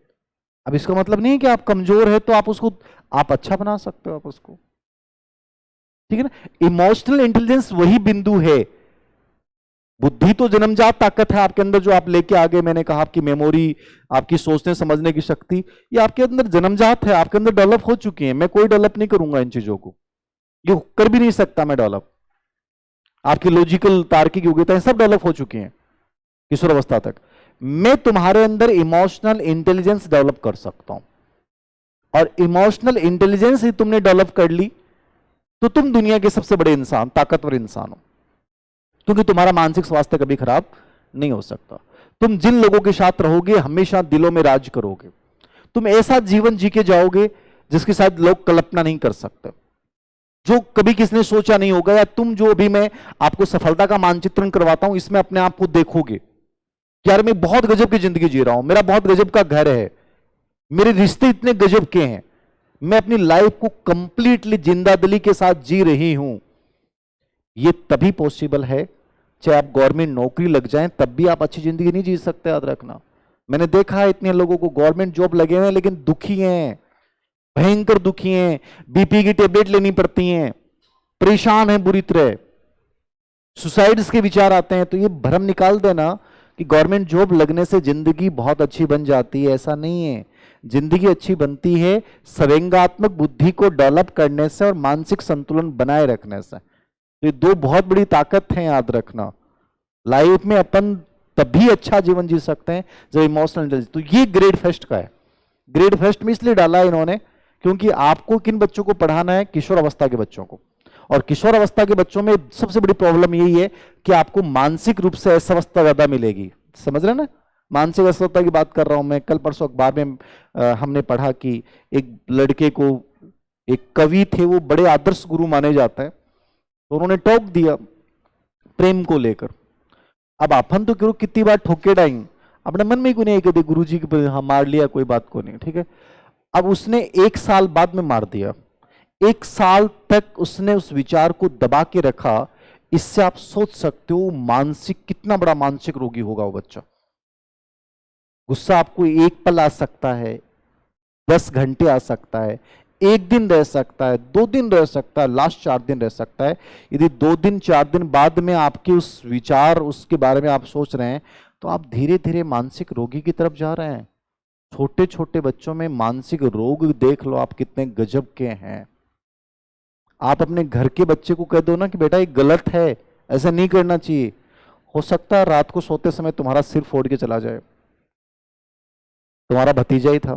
अब इसका मतलब नहीं है कि आप कमजोर है तो आप उसको आप अच्छा बना सकते हो, आप उसको, ठीक है ना। इमोशनल इंटेलिजेंस वही बिंदु है, बुद्धि तो जन्मजात ताकत है आपके अंदर जो आप लेके आ गए। मैंने कहा आपकी मेमोरी, आपकी सोचने समझने की शक्ति, ये आपके अंदर जन्मजात है, आपके अंदर डेवलप हो चुकी है। मैं कोई डेवलप नहीं करूंगा इन चीजों को, ये कर भी नहीं सकता मैं डेवलप। आपकी लॉजिकल तार्किक योग्यताएं सब डेवलप हो चुकी हैं किशोर अवस्था तक। मैं तुम्हारे अंदर इमोशनल इंटेलिजेंस डेवलप कर सकता हूं, और इमोशनल इंटेलिजेंस ही तुमने डेवलप कर ली तो तुम दुनिया के सबसे बड़े इंसान, ताकतवर इंसान हो, क्योंकि तुम्हारा मानसिक स्वास्थ्य कभी खराब नहीं हो सकता। तुम जिन लोगों के साथ रहोगे हमेशा दिलों में राज करोगे, तुम ऐसा जीवन जी के जाओगे जिसके साथ लोग कल्पना नहीं कर सकते, जो कभी किसने सोचा नहीं होगा। या तुम जो भी मैं आपको सफलता का मानचित्रण करवाता हूं इसमें अपने आप को देखोगे कि यार मैं बहुत गजब की जिंदगी जी रहा हूं, मेरा बहुत गजब का घर है, मेरे रिश्ते इतने गजब के हैं, मैं अपनी लाइफ को कंप्लीटली जिंदादिली के साथ जी रही हूं। ये तभी पॉसिबल है, चाहे आप गवर्नमेंट नौकरी लग जाएं तब भी आप अच्छी जिंदगी नहीं जी सकते, याद रखना। मैंने देखा है इतने लोगों को गवर्नमेंट जॉब लगे हुए हैं लेकिन दुखी हैं, भयंकर दुखी हैं, बीपी की टेबलेट लेनी पड़ती हैं, परेशान हैं बुरी तरह, सुसाइड्स के विचार आते हैं। तो ये भ्रम निकाल देना कि गवर्नमेंट जॉब लगने से जिंदगी बहुत अच्छी बन जाती है, ऐसा नहीं है। जिंदगी अच्छी बनती है संवेगात्मक बुद्धि को डेवलप करने से और मानसिक संतुलन बनाए रखने से। तो ये दो बहुत बड़ी ताकत है, याद रखना। लाइफ में अपन तभी अच्छा जीवन जी सकते हैं जब इमोशनल इंटेलिजेंस। तो ये ग्रेड फर्स्ट का है। ग्रेड फर्स्ट में इसलिए डाला है इन्होंने क्योंकि आपको किन बच्चों को पढ़ाना है, किशोर अवस्था के बच्चों को। और किशोर अवस्था के बच्चों में सबसे बड़ी प्रॉब्लम यही है कि आपको मानसिक रूप से अस्वस्थता ज्यादा मिलेगी। समझ रहे ना, मानसिक अस्वस्थता की बात कर रहा हूं मैं। कल परसों अखबार में हमने पढ़ा कि एक लड़के को, एक कवि थे, वो बड़े आदर्श गुरु माने जाते हैं, तो उन्होंने टोक दिया प्रेम को लेकर। अब अपन तो क्यों कितनी बार ठोके डाएंगे, अपने मन में ही कोई नहीं कहते गुरु जी के हाँ मार लिया कोई बात को नहीं, ठीक है। अब उसने 1 साल बाद में मार दिया, 1 साल तक उसने उस विचार को दबा के रखा। इससे आप सोच सकते हो मानसिक कितना बड़ा मानसिक रोगी होगा वो बच्चा। गुस्सा आपको एक पल आ सकता है, 10 घंटे आ सकता है, 1 दिन रह सकता है, 2 दिन रह सकता है, लास्ट 4 दिन रह सकता है। यदि 2 दिन 4 दिन बाद में आपके उस विचार उसके बारे में आप सोच रहे हैं तो आप धीरे धीरे मानसिक रोगी की तरफ जा रहे हैं। छोटे छोटे बच्चों में मानसिक रोग देख लो आप कितने गजब के हैं। आप अपने घर के बच्चे को कह दो ना कि बेटा ये गलत है, ऐसा नहीं करना चाहिए, हो सकता है रात को सोते समय तुम्हारा सिर फोड़ के चला जाए। तुम्हारा भतीजा ही था,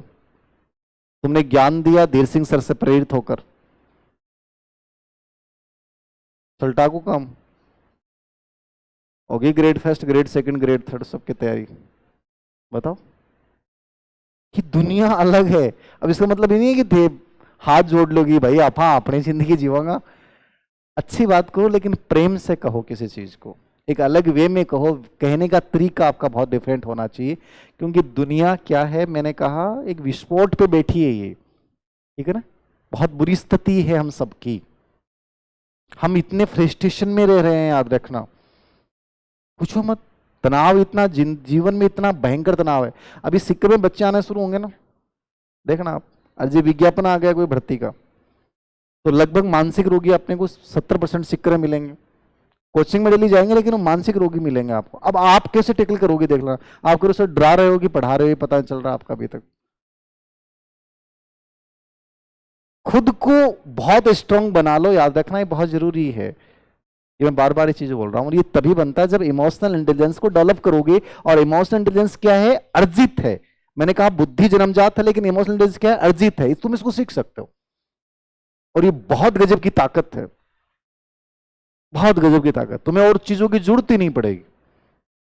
तुमने ज्ञान दिया धीर सिंह सर से प्रेरित होकर, सल्टाकू काम होगी। Grade first, grade second, grade third सबकी तैयारी। बताओ कि दुनिया अलग है। अब इसका मतलब ये नहीं है कि थे हाथ जोड़ लोगी भाई आप, हाँ अपनी जिंदगी जीवांगा, अच्छी बात करो लेकिन प्रेम से कहो किसी चीज को, एक अलग वे में कहो। कहने का तरीका आपका बहुत डिफरेंट होना चाहिए, क्योंकि दुनिया क्या है, मैंने कहा एक विस्फोट पे बैठी है ये, ठीक है ना। बहुत बुरी स्थिति है हम सबकी, हम इतने फ्रस्ट्रेशन में रह रहे हैं, याद रखना। पूछो मत, तनाव इतना जीवन में इतना भयंकर तनाव है। अभी सिक्के में बच्चे आने शुरू होंगे ना, देखना आप, आज विज्ञापन आ गया कोई भर्ती का, तो लगभग मानसिक रोगी अपने को 70% सिक्के मिलेंगे। कोचिंग में डेली जाएंगे लेकिन वो मानसिक रोगी मिलेंगे आपको। अब आप कैसे टेकल करोगे, देख लेना। आप करो सर डरा रहे हो कि पढ़ा रहे हो, पता नहीं चल रहा आपका अभी तक। खुद को बहुत स्ट्रांग बना लो, याद रखना ये बहुत जरूरी है। ये मैं बार बार ये चीज बोल रहा हूं। ये तभी बनता है जब इमोशनल इंटेलिजेंस को डेवलप करोगे। और इमोशनल इंटेलिजेंस क्या है, अर्जित है। मैंने कहा बुद्धि जन्मजात है लेकिन इमोशनल इंटेलिजेंस क्या है, अर्जित है। तुम इसको सीख सकते हो और ये बहुत गजब की ताकत है, बहुत गजब की ताकत। तुम्हें और चीजों की जरूरत ही नहीं पड़ेगी।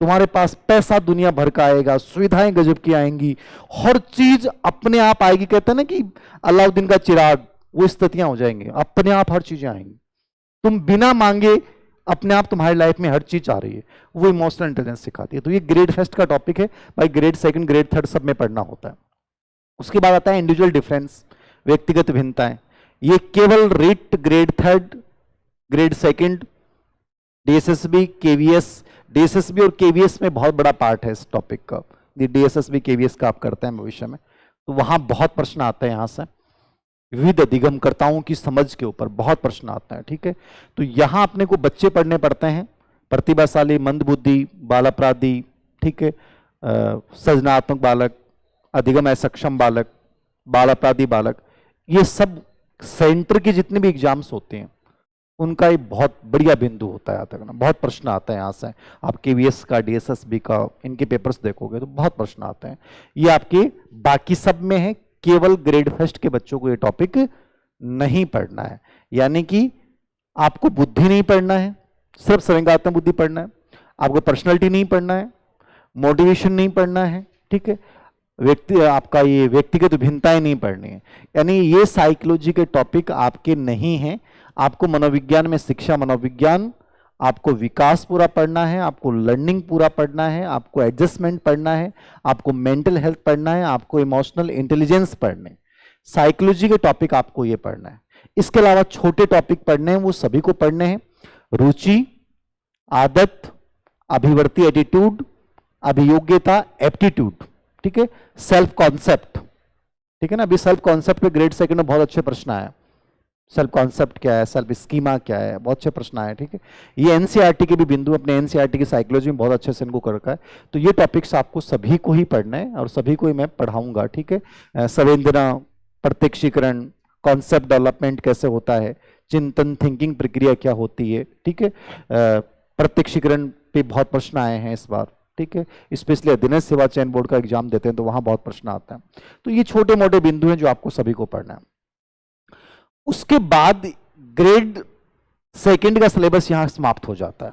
तुम्हारे पास पैसा दुनिया भर का आएगा, सुविधाएं गजब की आएंगी, हर चीज अपने आप आएगी। कहते हैं ना कि अलाउद्दीन का चिराग, वो स्थितियां हो जाएंगी, अपने आप हर चीजें आएंगी, तुम बिना मांगे अपने आप तुम्हारी लाइफ में हर चीज आ रही है। वो इमोशनल इंटेलिजेंस सिखाती है। तो ये ग्रेड फर्स्ट का टॉपिक है भाई, ग्रेड सेकंड ग्रेड थर्ड सब में पढ़ना होता है। उसके बाद आता है इंडिविजुअल डिफरेंस, व्यक्तिगत भिन्नताएं। ये केवल REET grade third, grade second, DSSB, KVS, DSSB और केवीएस में बहुत बड़ा पार्ट है इस टॉपिक का। ये डीएसएसबी केवीएस का आप करते हैं भविष्य में, तो वहां बहुत प्रश्न आते हैं। यहां से विविध अधिगमकर्ताओं की समझ के ऊपर बहुत प्रश्न आते हैं, ठीक है। तो यहां अपने को बच्चे पढ़ने पड़ते हैं, प्रतिभाशाली, मंदबुद्धि, बाल अपराधी, ठीक है, सृजनात्मक बालक, अधिगम असक्षम बालक, बाल अपराधी बालक। ये सब सेंटर की जितने भी एग्जाम्स होते हैं उनका एक बहुत बढ़िया बिंदु होता है। आता है ना, बहुत प्रश्न आते हैं यहाँ से। आप केवीएस का, डीएसएसबी का, इनके पेपर्स देखोगे तो बहुत प्रश्न आते हैं। ये आपके बाकी सब में है, केवल ग्रेड फर्स्ट के बच्चों को ये टॉपिक नहीं पढ़ना है। यानी कि आपको बुद्धि नहीं पढ़ना है, सिर्फ संवेगात्मक बुद्धि पढ़ना है, आपको पर्सनैलिटी नहीं पढ़ना है, मोटिवेशन नहीं पढ़ना है, ठीक है, आपका ये व्यक्तिगत भिन्नताएं नहीं पढ़नी है। यानी ये साइकोलॉजी के टॉपिक आपके नहीं हैं। आपको मनोविज्ञान में शिक्षा, मनोविज्ञान, आपको विकास पूरा पढ़ना है, आपको लर्निंग पूरा पढ़ना है, आपको एडजस्टमेंट पढ़ना है, आपको मेंटल हेल्थ पढ़ना है, आपको इमोशनल इंटेलिजेंस पढ़ने, साइकोलॉजी के टॉपिक आपको ये पढ़ना है। इसके अलावा छोटे टॉपिक पढ़ने हैं, वो सभी को पढ़ने हैं। रुचि, आदत, अभिवर्ती एटीट्यूड, अभियोग्यता, एप्टीट्यूड, ठीक है, सेल्फ कॉन्सेप्ट, ठीक है ना। अभी सेल्फ कॉन्सेप्ट पे ग्रेड सेकंड में बहुत अच्छे प्रश्न आए। सेल्फ कॉन्सेप्ट क्या है, सेल्फ स्कीमा क्या है, बहुत अच्छे प्रश्न आए, ठीक है। ये एनसीईआरटी के भी बिंदु, अपने एनसीईआरटी की साइकोलॉजी में बहुत अच्छे से इनको कर रखा है। तो ये टॉपिक्स आपको सभी को ही पढ़ना है और सभी को ही मैं पढ़ाऊंगा, ठीक है। संवेदना, प्रत्यक्षीकरण, कॉन्सेप्ट डेवलपमेंट कैसे होता है, चिंतन, थिंकिंग प्रक्रिया क्या होती है, ठीक है। प्रत्यक्षीकरण पे बहुत प्रश्न आए हैं इस बार, ठीक है। स्पेशली अधीनस्थ सेवा चयन बोर्ड का एग्जाम देते हैं तो वहां बहुत प्रश्न आता है। तो ये छोटे मोटे बिंदु हैं जो आपको सभी को पढ़ना है। उसके बाद ग्रेड सेकंड का सिलेबस यहां समाप्त हो जाता है,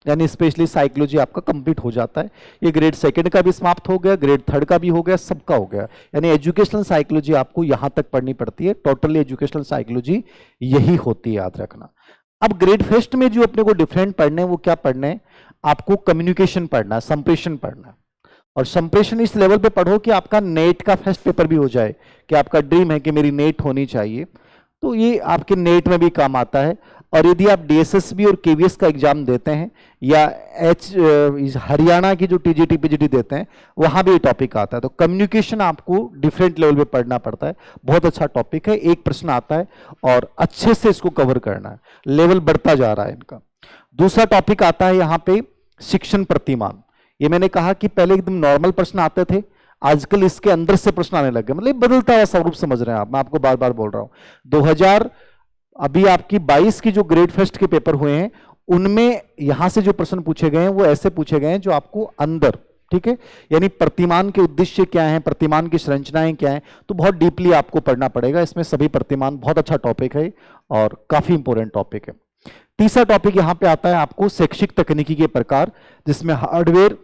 यानी स्पेशली साइकोलॉजी आपका कंप्लीट हो जाता है। ये ग्रेड सेकंड का भी समाप्त हो गया, ग्रेड थर्ड का भी हो गया, सबका हो गया। यानी एजुकेशनल साइकोलॉजी आपको यहां तक पढ़नी पड़ती है। टोटली एजुकेशनल साइकोलॉजी यही होती है, याद रखना। अब ग्रेड फर्स्ट में जो अपने को डिफरेंट पढ़ने हैं वो क्या पढ़ने हैं, आपको कम्युनिकेशन पढ़ना है, संप्रेषण पढ़ना है। और संप्रेषण इस लेवल पे पढ़ो कि आपका नेट का फर्स्ट पेपर भी हो जाए, कि आपका ड्रीम है कि मेरी नेट होनी चाहिए, तो ये आपके नेट में भी काम आता है। और यदि आप डीएसएसबी और केवीएस का एग्जाम देते हैं या हरियाणा की जो टीजीटी पीजीटी देते हैं वहां भी ये टॉपिक आता है। तो कम्युनिकेशन आपको डिफरेंट लेवल पे पढ़ना पड़ता है। बहुत अच्छा टॉपिक है, एक प्रश्न आता है और अच्छे से इसको कवर करना है, लेवल बढ़ता जा रहा है इनका। दूसरा टॉपिक आता है यहाँ पे शिक्षण प्रतिमान। ये मैंने कहा कि पहले एकदम नॉर्मल प्रश्न आते थे, आजकल इसके अंदर से प्रश्न आने लगे, मतलब बदलता है स्वरूप, समझ रहे हैं आप, मैं आपको बार बार बोल रहा हूं। 2000 अभी आपकी 22 की जो ग्रेड फर्स्ट के पेपर हुए हैं उनमें यहां से जो प्रश्न पूछे गए हैं वो ऐसे पूछे गए हैं जो आपको अंदर, ठीक है, यानी प्रतिमान के उद्देश्य क्या है, प्रतिमान की संरचनाएं क्या है, तो बहुत डीपली आपको पढ़ना पड़ेगा इसमें सभी प्रतिमान। बहुत अच्छा टॉपिक है और काफी इंपॉर्टेंट टॉपिक है। तीसरा टॉपिक यहां पे आता है आपको शैक्षिक तकनीकी के प्रकार, जिसमें हार्डवेयर,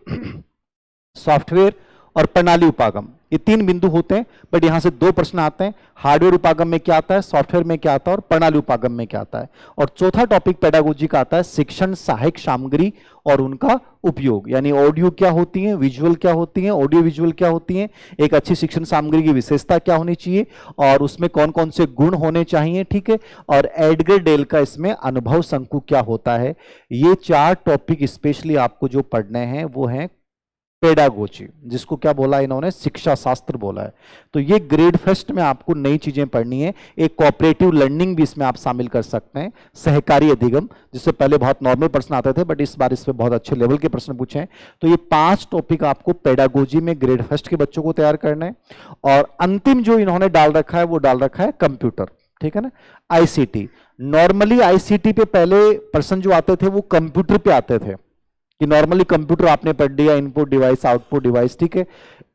सॉफ्टवेयर और प्रणाली उपागम, ये तीन बिंदु होते हैं। बट यहां से दो प्रश्न आते हैं, हार्डवेयर उपागम में क्या आता है, सॉफ्टवेयर में क्या आता है और प्रणाली उपागम में क्या आता है। और चौथा टॉपिक पेडागोजी का आता है शिक्षण सहायक सामग्री और उनका उपयोग, यानी ऑडियो क्या होती है, विजुअल क्या होती है, ऑडियो विजुअल क्या होती है, एक अच्छी शिक्षण सामग्री की विशेषता क्या होनी चाहिए और उसमें कौन कौन से गुण होने चाहिए, ठीक है। और एडगर डेल का इसमें अनुभव शंकु क्या होता है। ये चार टॉपिक स्पेशली आपको जो पढ़ने हैं वो हैं पेडागोजी, जिसको क्या बोला इन्होंने, शिक्षा शास्त्र बोला है। तो ये ग्रेड फर्स्ट में आपको नई चीजें पढ़नी है। एक कोऑपरेटिव लर्निंग भी इसमें आप शामिल कर सकते हैं, सहकारी अधिगम, जिससे पहले बहुत नॉर्मल प्रश्न आते थे बट इस बार इसमें बहुत अच्छे लेवल के प्रश्न पूछे हैं। तो ये 5 टॉपिक आपको पेडागोजी में ग्रेड फर्स्ट के बच्चों को तैयार करना है। और अंतिम जो इन्होंने डाल रखा है वो डाल रखा है कंप्यूटर, ठीक है ना, आईसीटी। नॉर्मली आईसीटी पे पहले प्रश्न जो आते थे वो कंप्यूटर पे आते थे, कि नॉर्मली कंप्यूटर आपने पढ़ लिया, इनपुट डिवाइस, आउटपुट डिवाइस, ठीक है।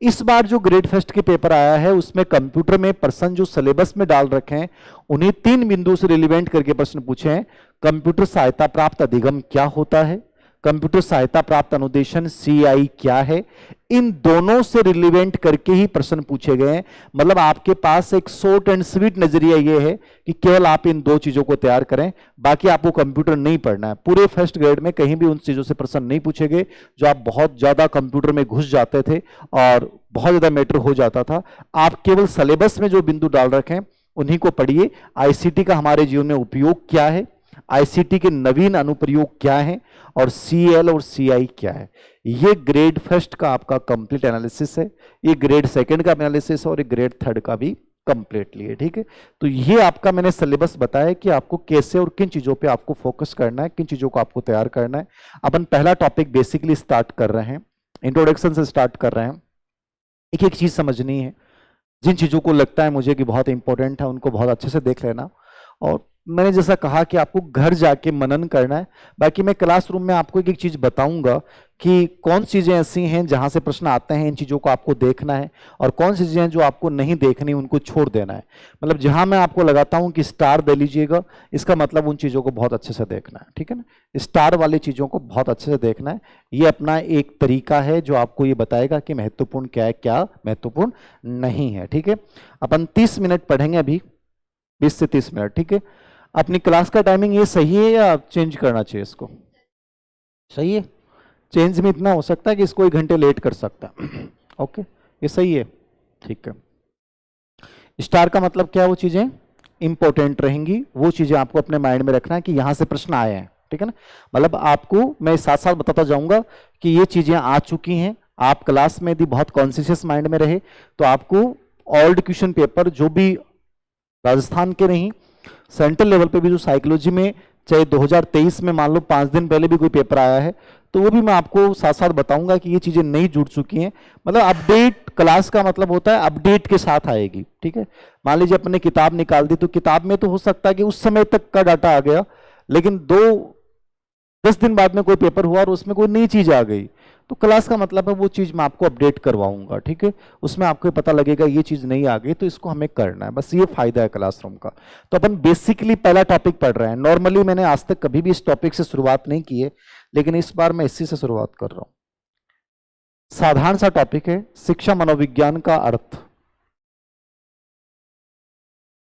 इस बार जो ग्रेड फर्स्ट के पेपर आया है उसमें कंप्यूटर में प्रश्न जो सिलेबस में डाल रखे हैं उन्हें 3 बिंदुओं से रिलेवेंट करके प्रश्न पूछे हैं। कंप्यूटर सहायता प्राप्त अधिगम क्या होता है, कंप्यूटर सहायता प्राप्त अनुदेशन CI क्या है, इन दोनों से रिलेवेंट करके ही प्रश्न पूछे गए हैं। मतलब आपके पास एक शॉर्ट एंड स्वीट नजरिया यह है कि केवल आप इन दो चीजों को तैयार करें, बाकी आपको कंप्यूटर नहीं पढ़ना है। पूरे फर्स्ट ग्रेड में कहीं भी उन चीजों से प्रश्न नहीं पूछे गए जो आप बहुत ज्यादा कंप्यूटर में घुस जाते थे और बहुत ज्यादा मैटर हो जाता था। आप केवल सिलेबस में जो बिंदु डाल रखे हैं उन्हीं को पढ़िए। आईसीटी का हमारे जीवन में उपयोग क्या है, आईसीटी के नवीन अनुप्रयोग क्या है, और सीएल और सीआई क्या है। ये ग्रेड फर्स्ट का आपका कंप्लीट एनालिसिस है, ये ग्रेड सेकंड का एनालिसिस है और ये ग्रेड थर्ड का भी कंप्लीटली है। ठीक है, तो ये आपका मैंने सिलेबस बताया कि आपको कैसे और किन चीजों पे आपको फोकस करना है, किन चीजों को आपको तैयार करना है। अपन पहला टॉपिक बेसिकली स्टार्ट कर रहे हैं, इंट्रोडक्शन से स्टार्ट कर रहे हैं। एक एक चीज समझनी है, जिन चीजों को लगता है मुझे कि बहुत इंपॉर्टेंट है उनको बहुत अच्छे से देख लेना। और मैंने जैसा कहा कि आपको घर जाके मनन करना है। बाकी मैं क्लासरूम में आपको एक एक चीज बताऊंगा कि कौन चीजें ऐसी हैं जहां से प्रश्न आते हैं, इन चीजों को आपको देखना है, और कौन सी चीजें हैं जो आपको नहीं देखनी, उनको छोड़ देना है। मतलब जहां मैं आपको लगाता हूं कि स्टार दे लीजिएगा, इसका मतलब उन चीजों को बहुत अच्छे से देखना है। ठीक है ना, स्टार वाली चीजों को बहुत अच्छे से देखना है। ये अपना एक तरीका है जो आपको ये बताएगा कि महत्वपूर्ण क्या है, क्या महत्वपूर्ण नहीं है। ठीक है, अपन 30 मिनट पढ़ेंगे अभी, 20 से 30 मिनट। ठीक है, अपनी क्लास का टाइमिंग ये सही है या चेंज करना चाहिए इसको? सही है, चेंज में इतना हो सकता है कि इसको 1 घंटे लेट कर सकता है। ओके, ये सही है, ठीक है। स्टार का मतलब क्या है? वो चीजें इंपॉर्टेंट रहेंगी, वो चीजें आपको अपने माइंड में रखना है कि यहां से प्रश्न आए हैं। ठीक है ना, मतलब आपको मैं साथ साथ बताता जाऊंगा कि ये चीजें आ चुकी हैं। आप क्लास में यदि बहुत कॉन्शियस माइंड में रहे तो आपको ओल्ड क्वेश्चन पेपर जो भी राजस्थान के नहीं, सेंट्रल लेवल पे भी जो साइकोलॉजी में चाहे 2023 में मान लो 5 दिन पहले भी कोई पेपर आया है तो वो भी मैं आपको साथ साथ बताऊंगा कि ये चीजें नहीं जुड़ चुकी हैं। मतलब अपडेट क्लास का मतलब होता है अपडेट के साथ आएगी। ठीक है, मान लीजिए अपने किताब निकाल दी तो किताब में तो हो सकता है कि उस समय तक का डाटा आ गया, लेकिन 10 दिन बाद में कोई पेपर हुआ और उसमें कोई नई चीज आ गई, तो क्लास का मतलब है वो चीज मैं आपको अपडेट करवाऊंगा। ठीक है, उसमें आपको पता लगेगा ये चीज नहीं आ गई तो इसको हमें करना है, बस ये फायदा है क्लासरूम का। तो अपन बेसिकली पहला टॉपिक पढ़ रहे हैं। नॉर्मली मैंने आज तक कभी भी इस टॉपिक से शुरुआत नहीं की है, लेकिन इस बार मैं इसी से शुरुआत कर रहा हूं। साधारण सा टॉपिक है, शिक्षा मनोविज्ञान का अर्थ।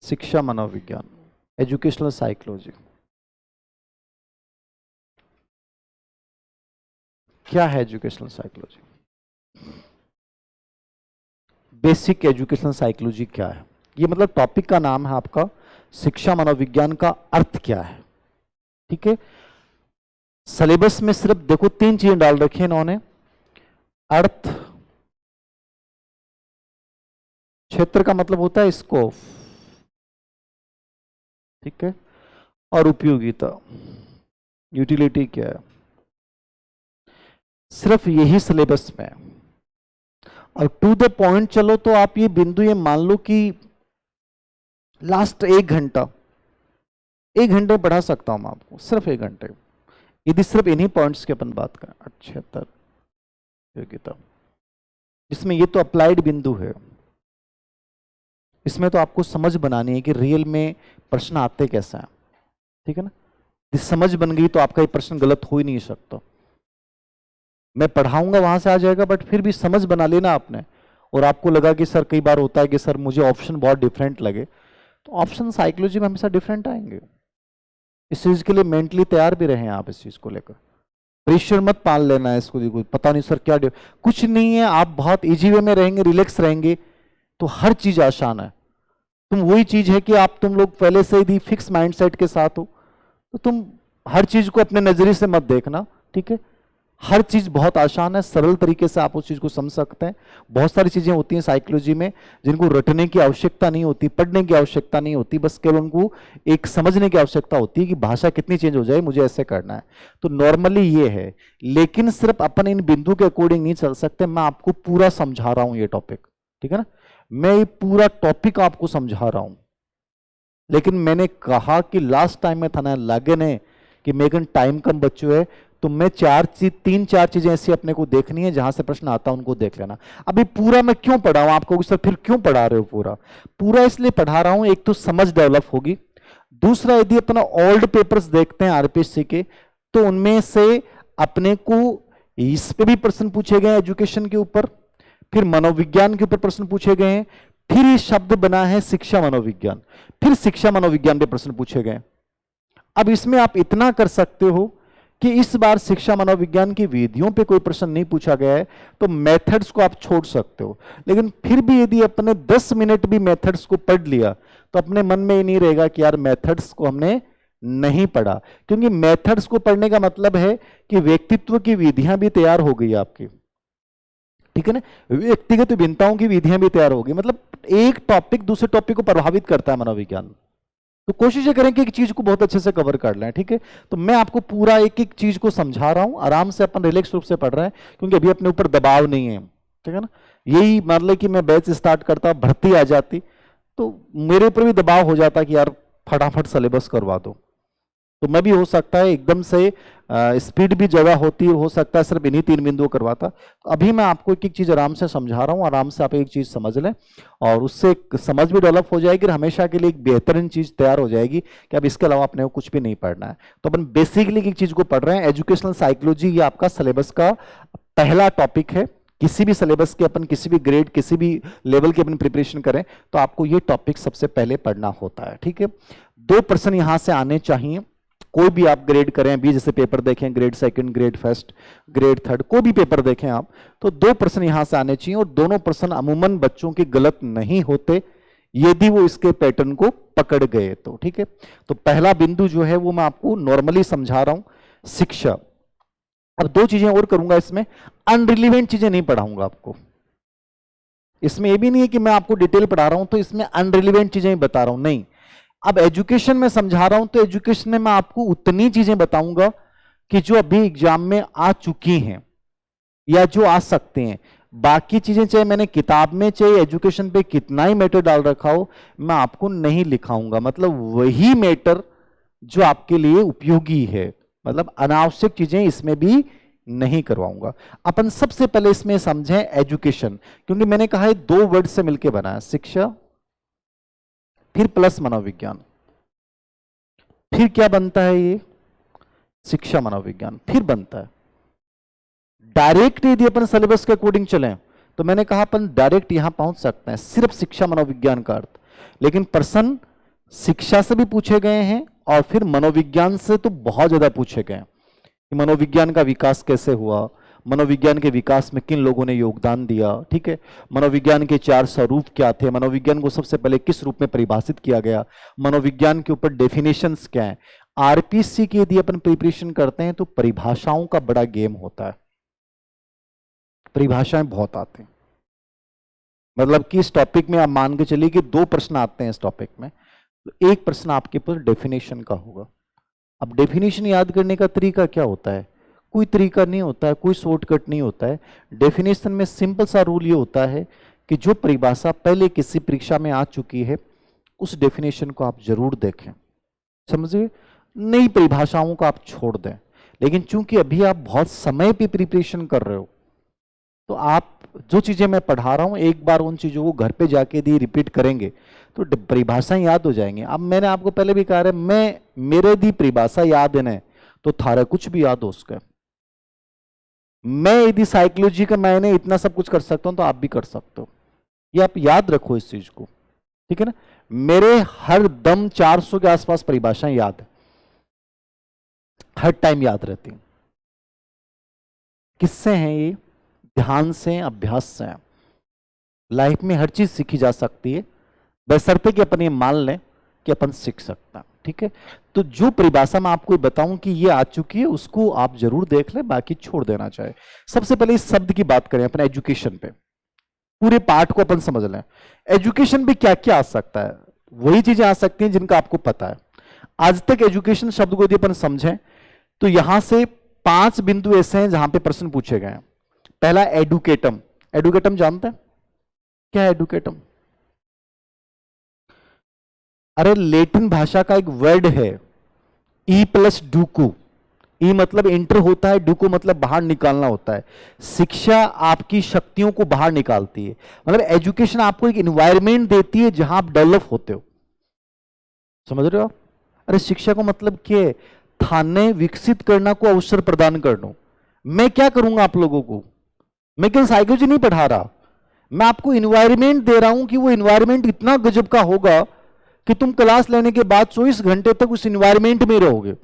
शिक्षा मनोविज्ञान, एजुकेशनल साइकोलॉजी। क्या है educational psychology? Basic educational psychology क्या है? ये मतलब टॉपिक का नाम है आपका, शिक्षा मनोविज्ञान का अर्थ क्या है। ठीक है, सिलेबस में सिर्फ देखो 3 चीजें डाल रखी है इन्होंने, अर्थ, क्षेत्र का मतलब होता है स्कोप, ठीक है, और उपयोगिता, यूटिलिटी क्या है। सिर्फ यही सिलेबस में। और टू द पॉइंट चलो तो आप ये बिंदु ये मान लो कि लास्ट 1 घंटा, 1 घंटे पढ़ा सकता हूं मैं आपको, सिर्फ 1 घंटे, यदि सिर्फ इन्हीं पॉइंट्स की अपन बात करें। 78 योग्यता, इसमें ये तो अप्लाइड बिंदु है, इसमें तो आपको समझ बनानी है कि रियल में प्रश्न आते कैसे हैं। ठीक है ना, यदि समझ बन गई तो आपका ये प्रश्न गलत हो ही नहीं सकता। मैं पढ़ाऊंगा वहां से आ जाएगा, बट फिर भी समझ बना लेना आपने। और आपको लगा कि सर कई बार होता है कि सर मुझे ऑप्शन बहुत डिफरेंट लगे, तो ऑप्शन साइकोलॉजी में हमेशा डिफरेंट आएंगे। इस चीज के लिए मेंटली तैयार भी रहे आप, इस चीज को लेकर प्रेशर मत पाल लेना है इसको, पता नहीं सर क्या कुछ नहीं है। आप बहुत इजी वे में रहेंगे, रिलैक्स रहेंगे तो हर चीज आसान है। तुम वही चीज है कि तुम लोग पहले से यदि फिक्स माइंडसेट के साथ हो तो तुम हर चीज को अपने नजरिए से मत देखना। ठीक है, हर चीज बहुत आसान है, सरल तरीके से आप उस चीज को समझ सकते हैं। बहुत सारी चीजें होती हैं साइकोलॉजी में जिनको रटने की आवश्यकता नहीं होती, पढ़ने की आवश्यकता नहीं होती, बस केवल उनको एक समझने की आवश्यकता होती है कि भाषा कितनी चेंज हो जाए, मुझे ऐसे करना है। तो नॉर्मली ये है, लेकिन सिर्फ अपन इन बिंदु के अकॉर्डिंग नहीं चल सकते। मैं आपको पूरा समझा रहा हूं ये टॉपिक, ठीक है ना, मैं ये पूरा टॉपिक आपको समझा रहा हूं। लेकिन मैंने कहा कि लास्ट टाइम में था ना लागे ने कि मेगन टाइम कम बच्चों है, तो मैं 3-4 चीजें ऐसी अपने को देखनी है जहां से प्रश्न आता है उनको देख लेना। अभी पूरा मैं क्यों पढ़ा हूं आपको, सर फिर क्यों पढ़ा रहे हो पूरा? पूरा इसलिए पढ़ा रहा हूं, एक तो समझ डेवलप होगी, दूसरा यदि अपना ओल्ड पेपर्स देखते हैं आरपीएससी के तो उनमें से अपने को इस पे भी प्रश्न पूछे गए एजुकेशन के ऊपर, फिर मनोविज्ञान के ऊपर प्रश्न पूछे गए हैं, फिर ये शब्द बना है शिक्षा मनोविज्ञान, फिर शिक्षा मनोविज्ञान पे प्रश्न पूछे गए। अब इसमें आप इतना कर सकते हो कि इस बार शिक्षा मनोविज्ञान की विधियों पे कोई प्रश्न नहीं पूछा गया है तो मेथड्स को आप छोड़ सकते हो, लेकिन फिर भी यदि अपने 10 मिनट भी मेथड्स को पढ़ लिया तो अपने मन में ये नहीं रहेगा कि यार मेथड्स को हमने नहीं पढ़ा, क्योंकि मेथड्स को पढ़ने का मतलब है कि व्यक्तित्व की विधियां भी तैयार हो गई आपकी, ठीक है ना, व्यक्तिगत भिन्नताओं की विधियां भी तैयार हो गई। मतलब एक टॉपिक दूसरे टॉपिक को प्रभावित करता है मनोविज्ञान। तो कोशिश करें कि एक चीज को बहुत अच्छे से कवर कर लें, ठीक है। तो मैं आपको पूरा एक एक चीज को समझा रहा हूं, आराम से अपन रिलैक्स रूप से पढ़ रहे हैं, क्योंकि अभी अपने ऊपर दबाव नहीं है, ठीक है ना। यही मान ले कि मैं बैच स्टार्ट करता, भर्ती आ जाती तो मेरे ऊपर भी दबाव हो जाता कि यार फटाफट सिलेबस करवा दो, तो मैं भी हो सकता है एकदम से स्पीड भी जगह होती, हो सकता है सिर्फ इन्हीं 3 बिंदुओं करवाता। तो अभी मैं आपको एक एक चीज आराम से समझा रहा हूँ, आराम से आप एक चीज समझ लें और उससे एक समझ भी डेवलप हो जाएगी और हमेशा के लिए एक बेहतरीन चीज तैयार हो जाएगी कि अब इसके अलावा अपने को कुछ भी नहीं पढ़ना है। तो अपन बेसिकली एक चीज को पढ़ रहे हैं, एजुकेशनल साइकोलॉजी, ये आपका सिलेबस का पहला टॉपिक है। किसी भी सिलेबस के अपन किसी भी ग्रेड किसी भी लेवल की अपन प्रिपरेशन करें तो आपको ये टॉपिक सबसे पहले पढ़ना होता है, ठीक है। 2 प्रश्न यहां से आने चाहिए, कोई भी आप ग्रेड करें, अभी जैसे पेपर देखें grade second, grade first, grade third, कोई भी पेपर देखें आप, तो 2 प्रश्न यहां से आने चाहिए और दोनों प्रश्न अमूमन बच्चों के गलत नहीं होते यदि वो इसके पैटर्न को पकड़ गए तो, ठीक है। तो पहला बिंदु जो है वो मैं आपको नॉर्मली समझा रहा हूं, शिक्षा। अब 2 चीजें और करूंगा इसमें, अनरिलीवेंट चीजें नहीं पढ़ाऊंगा आपको इसमें। ये भी नहीं है कि मैं आपको डिटेल पढ़ा रहा हूं तो इसमें अनरिलीवेंट चीजें ही बता रहा हूं, नहीं। अब एजुकेशन में समझा रहा हूं तो एजुकेशन में मैं आपको उतनी चीजें बताऊंगा कि जो अभी एग्जाम में आ चुकी हैं या जो आ सकते हैं। बाकी चीजें चाहे मैंने किताब में चाहे एजुकेशन पे कितना ही मैटर डाल रखा हो, मैं आपको नहीं लिखाऊंगा, मतलब वही मैटर जो आपके लिए उपयोगी है, मतलब अनावश्यक चीजें इसमें भी नहीं करवाऊंगा। अपन सबसे पहले इसमें समझें एजुकेशन, क्योंकि मैंने कहा है 2 वर्ड से मिलकर बना है, शिक्षा फिर प्लस मनोविज्ञान, फिर क्या बनता है ये शिक्षा मनोविज्ञान, फिर बनता है डायरेक्ट। यदि अपन सिलेबस के अकॉर्डिंग चलें तो मैंने कहा अपन डायरेक्ट यहां पहुंच सकते हैं सिर्फ शिक्षा मनोविज्ञान का अर्थ, लेकिन प्रश्न शिक्षा से भी पूछे गए हैं और फिर मनोविज्ञान से तो बहुत ज्यादा पूछे गए कि मनोविज्ञान का विकास कैसे हुआ, मनोविज्ञान के विकास में किन लोगों ने योगदान दिया, ठीक है। मनोविज्ञान के 4 स्वरूप क्या थे, मनोविज्ञान को सबसे पहले किस रूप में परिभाषित किया गया, मनोविज्ञान के ऊपर डेफिनेशंस क्या है। आरपीसी की यदि अपन प्रिपरेशन करते हैं तो परिभाषाओं का बड़ा गेम होता है, परिभाषाएं बहुत आते हैं। मतलब कि इस टॉपिक में आप मान के चलिए कि 2 प्रश्न आते हैं इस टॉपिक में, तो एक प्रश्न आपके पास डेफिनेशन का होगा। अब डेफिनेशन याद करने का तरीका क्या होता है, कोई तरीका नहीं होता है, कोई शॉर्टकट नहीं होता है। डेफिनेशन में सिंपल सा रूल ये होता है कि जो परिभाषा पहले किसी परीक्षा में आ चुकी है उस डेफिनेशन को आप जरूर देखें, समझिए, नई परिभाषाओं को आप छोड़ दें। लेकिन चूंकि अभी आप बहुत समय पे प्रिपरेशन कर रहे हो तो आप जो चीजें मैं पढ़ा रहा हूं एक बार उन चीजों को घर पे जाके दी रिपीट करेंगे तो परिभाषाएं याद हो जाएंगे। अब मैंने आपको पहले भी कहा है, मैं मेरे दी परिभाषा याद है ना तो थारा कुछ भी याद हो उसका। मैं यदि साइकोलॉजी का मैंने इतना सब कुछ कर सकता हूं तो आप भी कर सकते हो, ये आप याद रखो इस चीज को, ठीक है ना। मेरे हर दम 400 के आसपास परिभाषाएं याद है, हर टाइम याद रहती हैं। किससे हैं ये, ध्यान से, अभ्यास से। लाइफ में हर चीज सीखी जा सकती है बशर्ते कि अपन ये मान लें कि अपन सीख सकता है, ठीक है। तो जो परिभाषा मैं आपको बताऊं कि ये आ चुकी है उसको आप जरूर देख लें, बाकी छोड़ देना चाहे। सबसे पहले इस शब्द की बात करें अपन एजुकेशन पे, पूरे पार्ट को अपन समझ लें। एजुकेशन पे क्या क्या आ सकता है, वही चीजें आ सकती हैं जिनका आपको पता है। आज तक एजुकेशन शब्द को यदि अपन समझें तो यहां से 5 बिंदु ऐसे हैं जहां पे प्रश्न पूछे गए हैं। पहला एडुकेटम, एडुकेटम जानते हैं क्या है एडुकेटम? अरे लेटिन भाषा का एक वर्ड है ई प्लस डूकू। ई मतलब इंटर होता है, डूकू मतलब बाहर निकालना होता है। शिक्षा आपकी शक्तियों को बाहर निकालती है, मतलब एजुकेशन आपको एक एनवायरनमेंट देती है जहां आप डेवलप होते हो, समझ रहे हो आप? अरे शिक्षा को मतलब क्या है, थाने विकसित करना को अवसर प्रदान करना। मैं क्या करूंगा आप लोगों को? मैं केवल साइकोलॉजी नहीं पढ़ा रहा, मैं आपको इन्वायरमेंट दे रहा हूं कि वो इन्वायरमेंट इतना गजब का होगा कि तुम क्लास लेने के बाद 24 घंटे तक उस इन्वायरमेंट में रहोगे।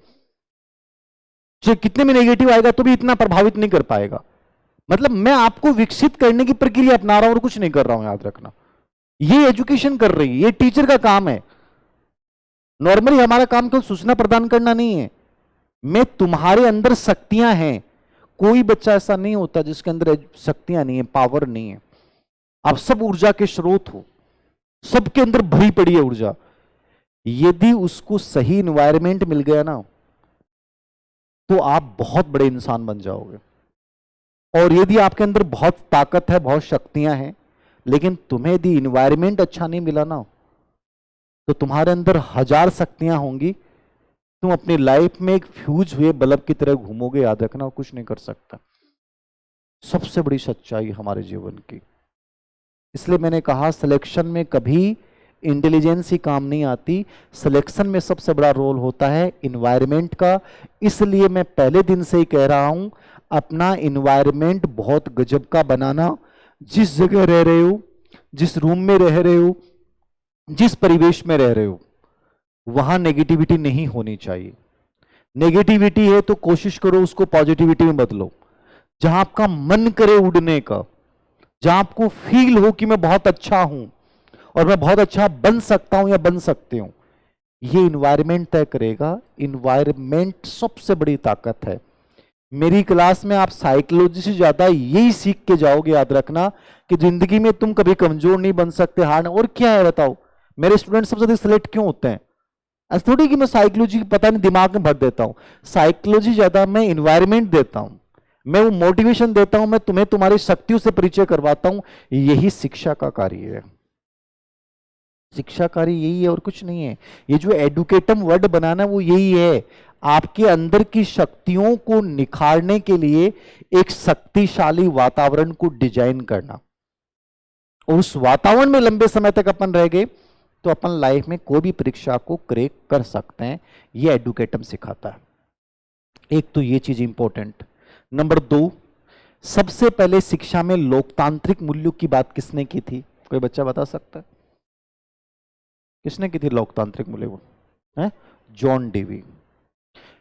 चाहे कितने में नेगेटिव आएगा तो भी इतना प्रभावित नहीं कर पाएगा। मतलब मैं आपको विकसित करने की प्रक्रिया अपना रहा हूं और कुछ नहीं कर रहा हूं, याद रखना। ये एजुकेशन कर रही है, ये टीचर का काम है। नॉर्मली हमारा काम केवल सूचना प्रदान करना नहीं है। मैं तुम्हारे अंदर शक्तियां हैं, कोई बच्चा ऐसा नहीं होता जिसके अंदर शक्तियां नहीं है, पावर नहीं है। आप सब ऊर्जा के स्रोत हो, सबके अंदर भरी पड़ी है ऊर्जा। यदि उसको सही इन्वायरमेंट मिल गया ना तो आप बहुत बड़े इंसान बन जाओगे। और यदि आपके अंदर बहुत ताकत है, बहुत शक्तियां हैं, लेकिन तुम्हें यदि इन्वायरमेंट अच्छा नहीं मिला ना तो तुम्हारे अंदर 1000 शक्तियां होंगी, तुम अपनी लाइफ में एक फ्यूज हुए बल्ब की तरह घूमोगे, याद रखना, और कुछ नहीं कर सकता। सबसे बड़ी सच्चाई हमारे जीवन की। इसलिए मैंने कहा सिलेक्शन में कभी इंटेलिजेंस ही काम नहीं आती, सिलेक्शन में सबसे बड़ा रोल होता है इन्वायरमेंट का। इसलिए मैं पहले दिन से ही कह रहा हूं, अपना इन्वायरमेंट बहुत गजब का बनाना। जिस जगह रह रहे हो, जिस रूम में रह रहे हो, जिस परिवेश में रह रहे हो, वहां नेगेटिविटी नहीं होनी चाहिए। नेगेटिविटी है तो कोशिश करो उसको पॉजिटिविटी में बदलो। जहां आपका मन करे उड़ने का, जहां आपको फील हो कि मैं बहुत अच्छा हूं और मैं बहुत अच्छा बन सकता हूं या बन सकती हूं, ये इन्वायरमेंट तय करेगा। इन्वायरमेंट सबसे बड़ी ताकत है। मेरी क्लास में आप साइकोलॉजी से ज्यादा यही सीख के जाओगे, याद रखना, कि जिंदगी में तुम कभी कमजोर नहीं बन सकते, हार। और क्या है बताओ, मेरे स्टूडेंट सबसे ज्यादा सिलेक्ट क्यों होते हैं? ऐसा थोड़ी कि मैं साइकोलॉजी पता नहीं दिमाग में भर देता हूं। साइकोलॉजी ज्यादा मैं इन्वायरमेंट देता हूं, मैं वो मोटिवेशन देता हूं, मैं तुम्हें तुम्हारी शक्तियों से परिचय करवाता हूं। यही शिक्षा का कार्य है। शिक्षा कार्य यही है और कुछ नहीं है। ये जो एडुकेटम वर्ड बनाना वो यही है, आपके अंदर की शक्तियों को निखारने के लिए एक शक्तिशाली वातावरण को डिजाइन करना। उस वातावरण में लंबे समय तक अपन रह गए तो अपन लाइफ में कोई भी परीक्षा को क्रैक कर सकते हैं। ये एडुकेटम सिखाता है। एक तो ये चीज इंपॉर्टेंट। नंबर 2, सबसे पहले शिक्षा में लोकतांत्रिक मूल्यों की बात किसने की थी? कोई बच्चा बता सकता है किसने की थी लोकतांत्रिक मूल्य को? है जॉन डेवी।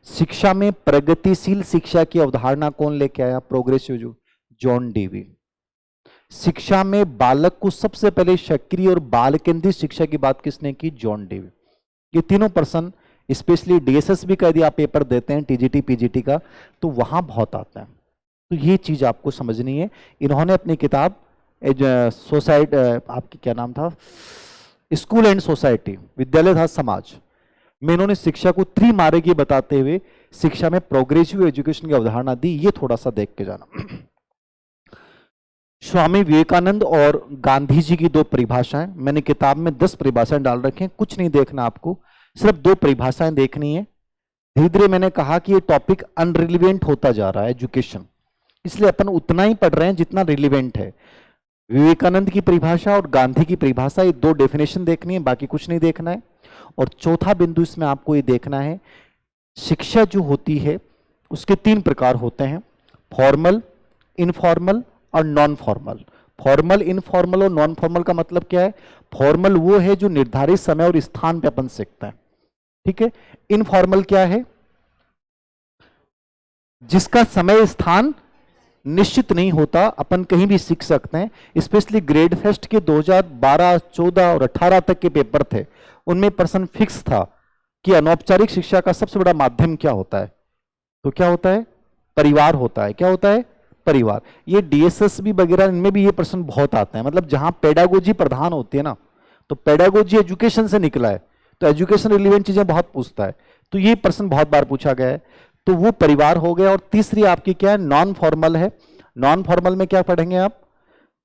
शिक्षा में प्रगतिशील शिक्षा की अवधारणा कौन लेके आया? प्रोग्रेसिव जो जॉन डेवी। शिक्षा में बालक को सबसे पहले सक्रिय और बाल केंद्रित शिक्षा की बात किसने की? John Dewey. ये तीनों पर्सन, स्पेशली डीएसएसबी का यदि आप पेपर देते हैं, टीजीटी पीजीटी का, तो वहां बहुत आता है। तो ये चीज आपको समझनी है। इन्होंने अपनी किताब सोसाइटी, आपकी क्या नाम था, स्कूल एंड सोसाइटी, विद्यालय था समाज में, इन्होंने शिक्षा को त्रिमार्गीय बताते हुए शिक्षा में प्रोग्रेसिव एजुकेशन की अवधारणा दी। ये थोड़ा सा देख के जाना। स्वामी विवेकानंद और गांधी जी की 2 परिभाषाएं, मैंने किताब में 10 परिभाषाएं डाल रखे हैं, कुछ नहीं देखना आपको, सिर्फ 2 परिभाषाएं देखनी है। धीरे धीरे मैंने कहा कि ये टॉपिक अनरिलीवेंट होता जा रहा है एजुकेशन, इसलिए अपन उतना ही पढ़ रहे हैं जितना रिलीवेंट है। विवेकानंद की परिभाषा और गांधी की परिभाषा, ये 2 डेफिनेशन देखनी है, बाकी कुछ नहीं देखना है। और चौथा बिंदु इसमें आपको ये देखना है, शिक्षा जो होती है उसके 3 प्रकार होते हैं, फॉर्मल, इनफॉर्मल और नॉन फॉर्मल। फॉर्मल, इनफॉर्मल और नॉन फॉर्मल का मतलब क्या है? फॉर्मल वो है जो निर्धारित समय और स्थान पे अपन सीखते हैं, ठीक है। इनफॉर्मल क्या है? जिसका समय स्थान निश्चित नहीं होता, अपन कहीं भी सीख सकते हैं। स्पेशली ग्रेड फेस्ट के 2012, 14 और 18 तक के पेपर थे, उनमें पर्सन फिक्स था कि अनौपचारिक शिक्षा का सबसे बड़ा माध्यम क्या होता है? तो क्या होता है? परिवार होता है। क्या होता है? परिवार। ये डीएसएसबी वगैरह इनमें भी ये प्रश्न बहुत आते हैं। मतलब जहां पेडागोजी प्रधान होती है ना, तो पेडागोजी एजुकेशन से निकला है, तो एजुकेशन रिलेवेंट चीजें बहुत पूछता है, तो ये प्रश्न बहुत बार पूछा गया है। तो वो परिवार हो गया। और तीसरी आपकी क्या है? नॉन फॉर्मल है। नॉन फॉर्मल में क्या पढ़ेंगे आप?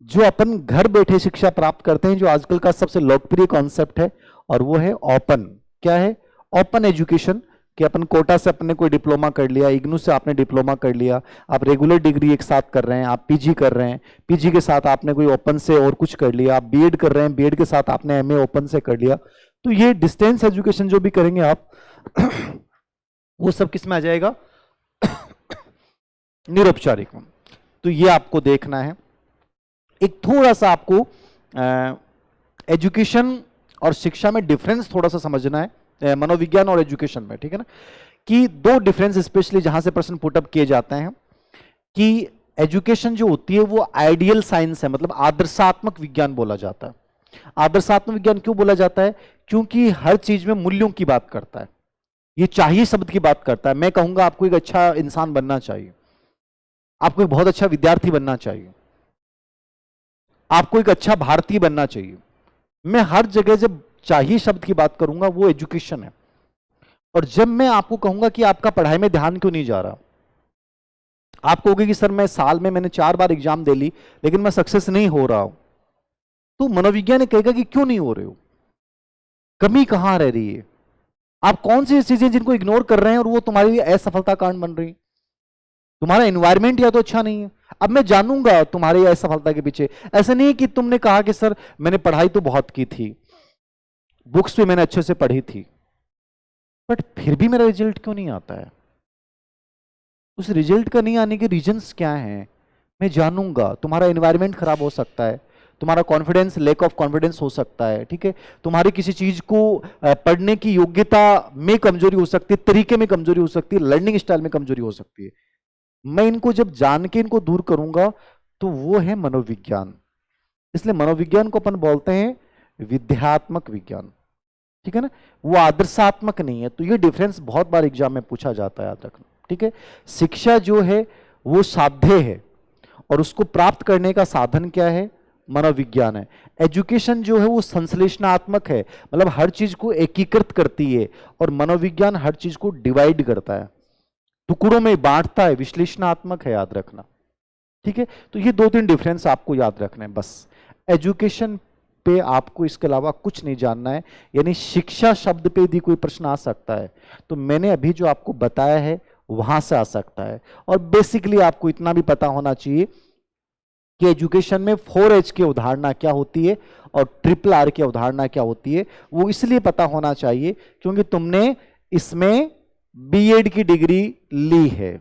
जो अपन घर बैठे शिक्षा प्राप्त करते हैं, जो आजकल का सबसे लोकप्रिय कॉन्सेप्ट है, और वो है ओपन। क्या है? Open education. कि अपन कोटा से अपने कोई डिप्लोमा कर लिया, इग्नू से आपने डिप्लोमा कर लिया, आप रेगुलर डिग्री एक साथ कर रहे हैं, आप पीजी कर रहे हैं, पीजी के साथ आपने कोई ओपन से और कुछ कर लिया, आप बीएड कर रहे हैं, बीएड के साथ आपने एमए ओपन से कर लिया। तो ये डिस्टेंस एजुकेशन जो भी करेंगे आप वो सब किस में आ जाएगा? निरौपचारिक। तो ये आपको देखना है। एक थोड़ा सा आपको एजुकेशन और शिक्षा में डिफरेंस थोड़ा सा समझना है, मनोविज्ञान और एजुकेशन में, ठीक है ना, कि दो डिफरेंस स्पेशली जहां से प्रश्न पुटअप किए जाते हैं कि एजुकेशन जो होती है वो आइडियल साइंस है, मतलब आदर्शात्मक विज्ञान बोला जाता है। आदर्शात्मक विज्ञान क्यों बोला जाता है? क्योंकि हर चीज में मूल्यों की बात करता है, ये चाहिए शब्द की बात करता है। मैं कहूंगा आपको एक अच्छा इंसान बनना चाहिए, आपको एक बहुत अच्छा विद्यार्थी बनना चाहिए, आपको एक अच्छा भारतीय बनना चाहिए। मैं हर जगह जब चाहिए शब्द की बात करूंगा वो एजुकेशन है। और जब मैं आपको कहूंगा कि आपका पढ़ाई में ध्यान क्यों नहीं जा रहा, आप कहोगे कि सर मैं साल में मैंने 4 बार एग्जाम दे ली लेकिन मैं सक्सेस नहीं हो रहा हूं, तो मनोविज्ञान कहेगा कि क्यों नहीं हो रहे हो, कमी कहां रह रही है, आप कौन सी चीजें जिनको इग्नोर कर रहे हैं और वो तुम्हारे लिए असफलता कारण बन रही। तुम्हारा एनवायरमेंट या तो अच्छा नहीं है। अब मैं जानूंगा तुम्हारी असफलता के पीछे, ऐसा नहीं है कि तुमने कहा कि सर मैंने पढ़ाई तो बहुत की थी, बुक्स भी मैंने अच्छे से पढ़ी थी, बट फिर भी मेरा रिजल्ट क्यों नहीं आता है। उस रिजल्ट का नहीं आने के रीजंस क्या हैं, मैं जानूंगा। तुम्हारा एनवायरनमेंट खराब हो सकता है, तुम्हारा कॉन्फिडेंस, लैक ऑफ कॉन्फिडेंस हो सकता है, ठीक है, तुम्हारी किसी चीज को पढ़ने की योग्यता में कमजोरी हो सकती है, तरीके में कमजोरी हो सकती है, लर्निंग स्टाइल में कमजोरी हो सकती है। मैं इनको जब जान के इनको दूर करूंगा तो वो है मनोविज्ञान। इसलिए मनोविज्ञान को अपन बोलते हैं विद्यात्मक विज्ञान, ठीक है ना, वो आदर्शात्मक नहीं है। तो ये डिफरेंस बहुत बार एग्जाम में पूछा जाता है, याद रखना, ठीक है। शिक्षा जो है वो साध्य है और उसको प्राप्त करने का साधन क्या है, मनोविज्ञान है। एजुकेशन जो है वो संश्लेषणात्मक है, मतलब हर चीज को एकीकृत करती है, और मनोविज्ञान हर चीज को डिवाइड करता है, टुकड़ों में बांटता है, विश्लेषणात्मक है, याद रखना, ठीक है। तो ये 2-3 डिफरेंस आपको याद रखना है बस। एजुकेशन पे आपको इसके अलावा कुछ नहीं जानना है, यानी शिक्षा शब्द पे यदि कोई प्रश्न आ सकता है तो मैंने अभी जो आपको बताया है वहां से आ सकता है। और बेसिकली आपको इतना भी पता होना चाहिए कि एजुकेशन में 4H की अवधारणा क्या होती है और RRR की अवधारणा क्या होती है। वो इसलिए पता होना चाहिए क्योंकि तुमने इसमें बीएड की डिग्री ली है।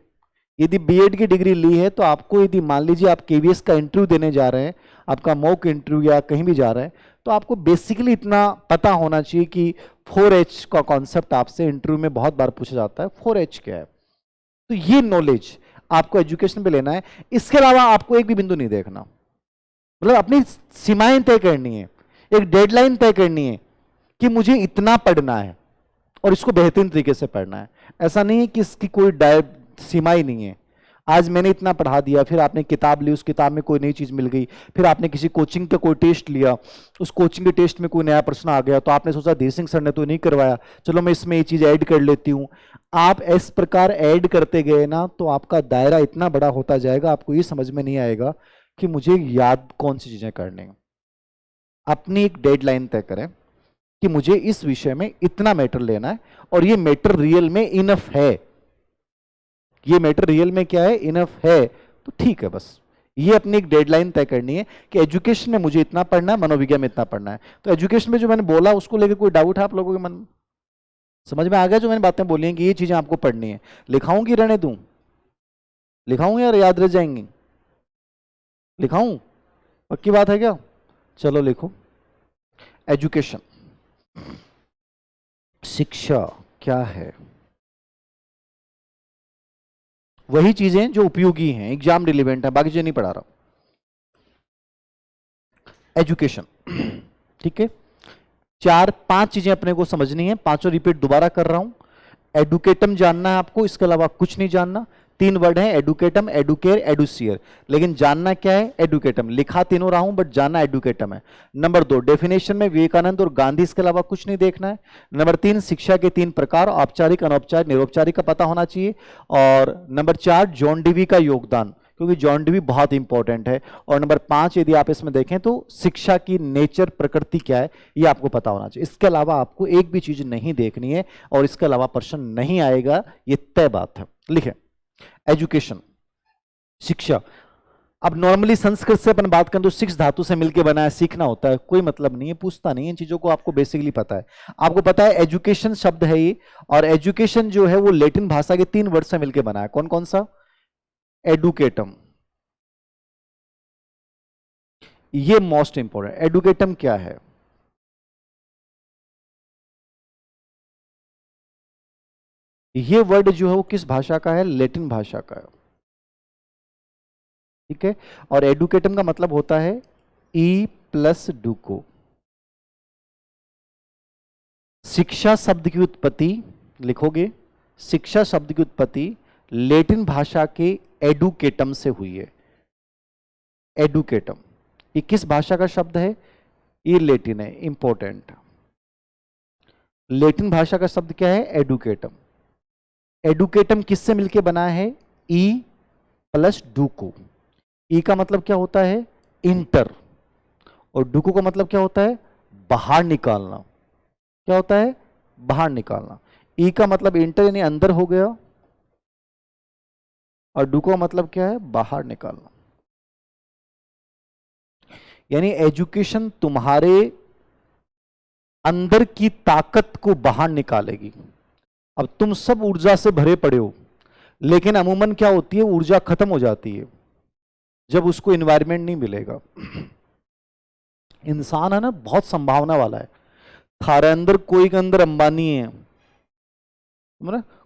यदि बीएड की डिग्री ली है तो आपको, यदि मान लीजिए आप केवीएस का इंटरव्यू देने जा रहे हैं, आपका मॉक इंटरव्यू या कहीं भी जा रहे हैं, तो आपको बेसिकली इतना पता होना चाहिए कि 4H का कॉन्सेप्ट आपसे इंटरव्यू में बहुत बार पूछा जाता है, 4H क्या है। तो ये नॉलेज आपको एजुकेशन पे लेना है। इसके अलावा आपको एक भी बिंदु नहीं देखना, मतलब अपनी सीमाएं तय करनी है, एक डेडलाइन तय करनी है कि मुझे इतना पढ़ना है और इसको बेहतरीन तरीके से पढ़ना है। ऐसा नहीं है कि इसकी कोई सीमा ही नहीं है। आज मैंने इतना पढ़ा दिया, फिर आपने किताब ली, उस किताब में कोई नई चीज मिल गई, फिर आपने किसी कोचिंग का कोई टेस्ट लिया, उस कोचिंग के टेस्ट में कोई नया प्रश्न आ गया तो आपने सोचा धीर सिंह सर ने तो नहीं करवाया, चलो मैं इसमें ये चीज ऐड कर लेती हूं। आप इस प्रकार ऐड करते गए ना तो आपका दायरा इतना बड़ा होता जाएगा, आपको ये समझ में नहीं आएगा कि मुझे याद कौन सी चीजें करनी है। अपनी एक डेडलाइन तय करें कि मुझे इस विषय में इतना मैटर लेना है और ये मैटर रियल में इनफ है, ये मैटर रियल में क्या है, इनफ है, तो ठीक है। बस ये अपनी एक डेडलाइन तय करनी है कि एजुकेशन में मुझे इतना पढ़ना है, मनोविज्ञान में इतना पढ़ना है। तो एजुकेशन में जो मैंने बोला उसको लेकर कोई डाउट है आप लोगों के मन में? समझ में आ गया जो मैंने बातें बोली हैं कि ये चीजें आपको पढ़नी है? लिखाऊं कि रहने दूं? लिखाऊं यार, याद रह जाएंगी? लिखाऊं? पक्की बात है क्या? चलो लिखो। एजुकेशन, शिक्षा क्या है? वही चीजें जो उपयोगी हैं, एग्जाम रिलेवेंट है, बाकी चीजें नहीं पढ़ा रहा। एजुकेशन, ठीक है, 4-5 चीजें अपने को समझनी है, पांचों रिपीट दोबारा कर रहा हूं। एडुकेटम जानना है आपको, इसके अलावा कुछ नहीं जानना। 3 वर्ड हैं, एडुकेटम, एडुकेयर, एडुसियर, लेकिन जानना क्या है, एडुकेटम। लिखा तीनों रहा हूं बट जानना एडुकेटम है। नंबर 2, डेफिनेशन में विवेकानंद और गांधी, इसके अलावा कुछ नहीं देखना है। नंबर 3, शिक्षा के 3 प्रकार, औपचारिक, अनौपचारिक, निरौपचारिक का पता होना चाहिए। और नंबर 4, जॉन डीवी का योगदान, क्योंकि जॉन डीवी बहुत इंपॉर्टेंट है। और नंबर 5, यदि आप इसमें देखें तो शिक्षा की नेचर, प्रकृति क्या है, ये आपको पता होना चाहिए। इसके अलावा आपको एक भी चीज नहीं देखनी है और इसके अलावा प्रश्न नहीं आएगा, ये तय बात है। लिखें, एजुकेशन, शिक्षा। अब नॉर्मली संस्कृत से अपन बात करें तो 6 धातु से मिलकर बना है, सीखना होता है, कोई मतलब नहीं है, पूछता नहीं है इन चीजों को, आपको बेसिकली पता है। आपको पता है एजुकेशन शब्द है ये, और एजुकेशन जो है वो लैटिन भाषा के 3 वर्ड से मिलकर बना है। कौन कौन सा? एडुकेटम, ये मोस्ट इंपॉर्टेंट। एडुकेटम क्या है? ये वर्ड जो है वो किस भाषा का है? लैटिन भाषा का है, ठीक है। और एडुकेटम का मतलब होता है ई प्लस डुको। शिक्षा शब्द की उत्पत्ति लिखोगे, शिक्षा शब्द की उत्पत्ति लैटिन भाषा के एडुकेटम से हुई है। एडुकेटम ये किस भाषा का शब्द है? ये लैटिन है, इंपॉर्टेंट। लैटिन भाषा का शब्द क्या है? एडुकेटम। एडुकेटम किससे मिलके बना है? E plus डुको। ई का मतलब क्या होता है? इंटर। और डुको का मतलब क्या होता है? बाहर निकालना। क्या होता है? बाहर निकालना। ई का मतलब इंटर यानी अंदर हो गया, और डुको का मतलब क्या है? बाहर निकालना। यानी एजुकेशन तुम्हारे अंदर की ताकत को बाहर निकालेगी। अब तुम सब ऊर्जा से भरे पड़े हो, लेकिन अमूमन क्या होती है? ऊर्जा खत्म हो जाती है जब उसको एनवायरनमेंट नहीं मिलेगा। इंसान है ना, बहुत संभावना वाला है। थारे अंदर कोई के अंदर अंबानी है,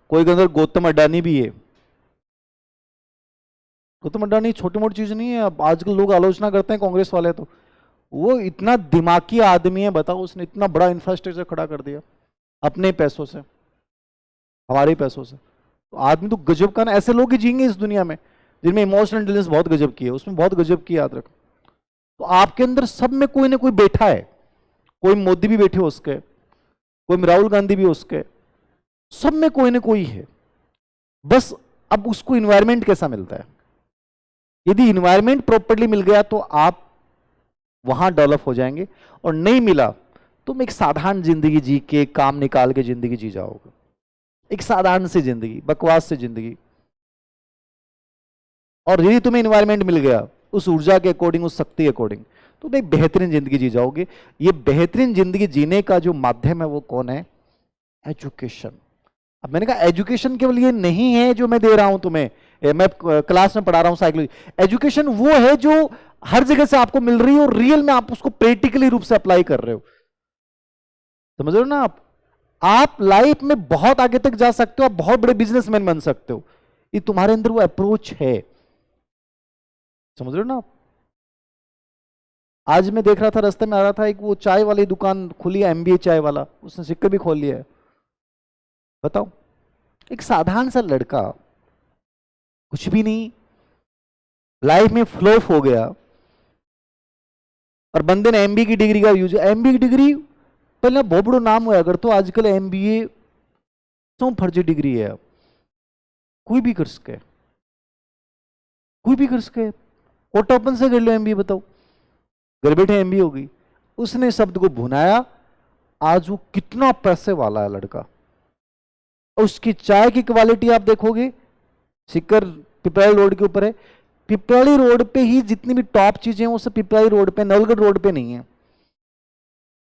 कोई के अंदर गौतम अडानी भी है। गौतम अडानी छोटी मोटी चीज नहीं है। अब आजकल लोग आलोचना करते हैं कांग्रेस वाले, तो वो इतना दिमागी आदमी है, बताओ, उसने इतना बड़ा इंफ्रास्ट्रक्चर खड़ा कर दिया अपने पैसों से, हमारे पैसों से। तो आदमी तो गजब का ना, ऐसे लोग ही जिएंगे इस दुनिया में जिनमें इमोशनल इंटेलिजेंस बहुत गजब की है, उसमें बहुत गजब की, याद रखो। तो आपके अंदर सब में कोई ना कोई बैठा है। कोई मोदी भी बैठे हो उसके, कोई राहुल गांधी भी उसके, सब में कोई ना कोई है। बस अब उसको इन्वायरमेंट कैसा मिलता है? यदि इन्वायरमेंट प्रॉपर्ली मिल गया तो आप वहां डेवलप हो जाएंगे, और नहीं मिला तुम एक साधारण जिंदगी जी के, काम निकाल के जिंदगी जी जाओगे, एक साधारण सी जिंदगी, बकवास से जिंदगी। और यदि तुम्हें इन्वायरमेंट मिल गया उस ऊर्जा के अकॉर्डिंग, उस शक्ति के अकॉर्डिंग, तो तुम एक बेहतरीन जिंदगी जी जाओगे। ये बेहतरीन जिंदगी जीने का जो माध्यम है वो कौन है? एजुकेशन। अब मैंने कहा एजुकेशन केवल ये नहीं है जो मैं दे रहा हूं तुम्हें, मैं क्लास में पढ़ा रहा हूं साइकोलॉजी। एजुकेशन वो है जो हर जगह से आपको मिल रही है और रियल में आप उसको प्रैक्टिकली रूप से अप्लाई कर रहे हो। समझ रहे हो ना आप लाइफ में बहुत आगे तक जा सकते हो, आप बहुत बड़े बिजनेसमैन बन सकते हो। ये तुम्हारे अंदर वो अप्रोच है। समझ रहे हो ना आप? आज मैं देख रहा था, रास्ते में आ रहा था, एक वो चाय वाली दुकान खुली है, एमबीए चाय वाला, उसने सिक्का भी खोल लिया है। बताओ, एक साधारण सा लड़का, कुछ भी नहीं, लाइफ में फ्लॉप हो गया, और बंदे ने एमबीए की डिग्री का यूज। एमबीए की डिग्री पहले बहुत बड़ा नाम हुआ, अगर तो आजकल एमबीए तो फर्जी डिग्री है। कोई भी कर सके, कोई भी कर सके। कोटा ओपन से कर लो एमबीए, बताओ, घर बैठे एमबीए हो गई। उसने शब्द को भुनाया, आज वो कितना पैसे वाला है लड़का। उसकी चाय की क्वालिटी आप देखोगे, सिक्कर पिपराली रोड के ऊपर है, पिपराली रोड पे ही जितनी भी टॉप चीजें हैं वो सब पिपराली रोड पे, नवलगढ़ रोड पे नहीं है।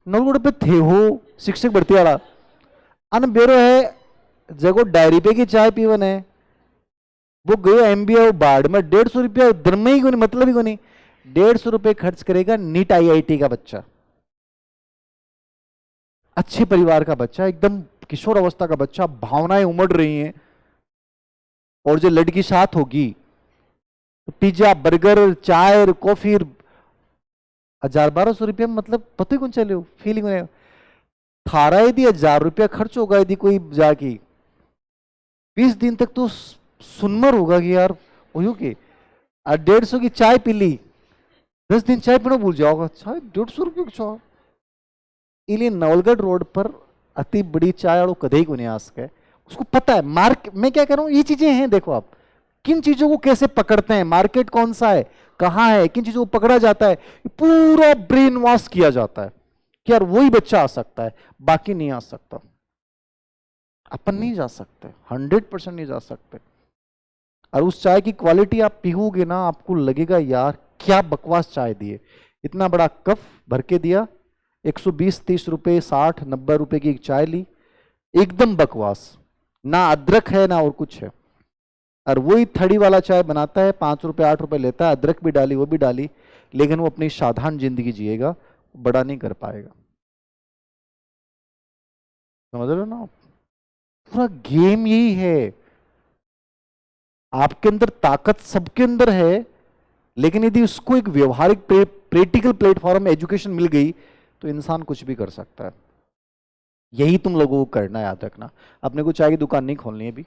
नवलगढ़ पे थे हो शिक्षक भर्ती वाला अन ब्यूरो है, जगो डायरी पे की चाय पीवन है, वो गयो एमबीए, वो बाढ़ में 150 रुपया धर्म ही को नहीं, मतलब ही को नहीं। 150 रुपये खर्च करेगा नीट आईआईटी का बच्चा, अच्छे परिवार का बच्चा, एकदम किशोर अवस्था का बच्चा, भावनाएं उमड़ रही हैं, और जो लड़की साथ होगी तो पिज्जा बर्गर चाय कॉफी 1000-1200 रुपये, मतलब पता ही कौन चले हो, फीलिंग नहीं। थारा यदि 1000 रुपया खर्च होगा यदि कोई जाके 20 दिन तक तो सुनमर होगा कि यार हो के 150 की चाय पी ली, 10 दिन चाय पीना भूल जाओगा। चाय 150 रुपये की चाय, इसलिए नवलगढ़ रोड पर अति बड़ी चाय और कदे को नहीं आ सके, उसको पता है मार्क। मैं क्या कह रहा हूं, ये चीजें हैं, देखो आप किन चीजों को कैसे पकड़ते हैं, मार्केट कौन सा है, कहां है, किन चीजों को पकड़ा जाता है, पूरा ब्रेन वॉश किया जाता है कि यार वही बच्चा आ सकता है, बाकी नहीं आ सकता। अपन नहीं जा सकते, 100% नहीं जा सकते। और उस चाय की क्वालिटी आप पीओगे ना, आपको लगेगा यार क्या बकवास चाय दिए, इतना बड़ा कप भर के दिया, 120-30 रुपए, 60-90 रुपए की एक चाय ली, एकदम बकवास, ना अदरक है ना और कुछ है। और वही थड़ी वाला चाय बनाता है, 5 रुपए 8 रुपए लेता है, अदरक भी डाली वो भी डाली, लेकिन वो अपनी साधारण जिंदगी जिएगा, बड़ा नहीं कर पाएगा। समझ रहे हो ना आप? पूरा गेम यही है। आपके अंदर ताकत सबके अंदर है, लेकिन यदि उसको एक व्यवहारिक प्रैक्टिकल प्लेटफॉर्म एजुकेशन मिल गई तो इंसान कुछ भी कर सकता है। यही तुम लोगों को करना है, याद रखना। अपने को चाय की दुकान नहीं खोलनी है अभी,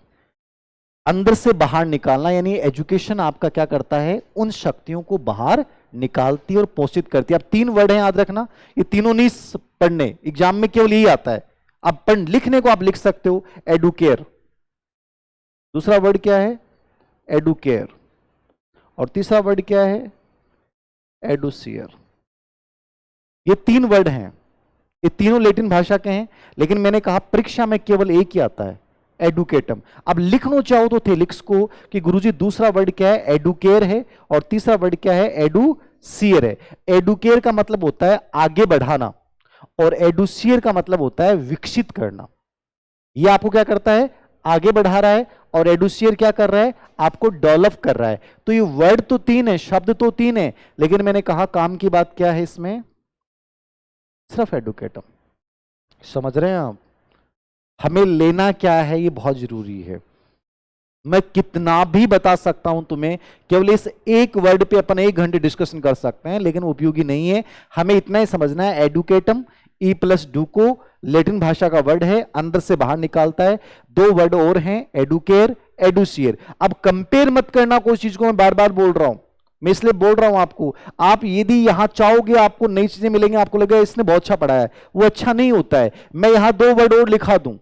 अंदर से बाहर निकालना। यानी एजुकेशन आपका क्या करता है, उन शक्तियों को बाहर निकालती है और पोषित करती है। अब 3 वर्ड हैं, याद रखना, ये तीनों नहीं पढ़ने, एग्जाम में केवल यही आता है। अब पढ़ लिखने को आप लिख सकते हो एडुकेयर, दूसरा वर्ड क्या है एडुकेयर, और तीसरा वर्ड क्या है एडुसियर। ये 3 वर्ड हैं, ये तीनों लैटिन भाषा के हैं, लेकिन मैंने कहा परीक्षा में केवल एक ही आता है एडुकेटम। अब लिखना चाहो तो थेलिक्स को कि गुरुजी दूसरा वर्ड क्या है एडुकेयर है, और तीसरा वर्ड क्या है एडुसियर है। एडुकेयर का मतलब होता है आगे बढ़ाना, और एडुसियर का मतलब होता है विकसित करना। ये आपको क्या करता है, आगे बढ़ा रहा है, और एडुसियर क्या कर रहा है, आपको डेवलप कर रहा है। तो ये वर्ड तो 3 है, शब्द तो 3 है, लेकिन मैंने कहा काम की बात क्या है इसमें, सिर्फ एडुकेटम। समझ रहे हैं आप? हमें लेना क्या है ये बहुत जरूरी है। मैं कितना भी बता सकता हूं तुम्हें, केवल इस एक वर्ड पे अपन 1 घंटे डिस्कशन कर सकते हैं, लेकिन उपयोगी नहीं है। हमें इतना ही समझना है, एडुकेटम ई प्लस डूको लैटिन भाषा का वर्ड है, अंदर से बाहर निकालता है। 2 वर्ड और हैं एडुकेयर एडुसियर। अब कंपेयर मत करना कोई चीज को, मैं बार बार बोल रहा हूं, मैं इसलिए बोल रहा हूं आपको। आप यदि यहां चाहोगे आपको नई चीजें मिलेंगी, आपको लगेगा इसने बहुत अच्छा पढ़ाया है, वो अच्छा नहीं होता है। मैं यहां 2 वर्ड और लिखा दूं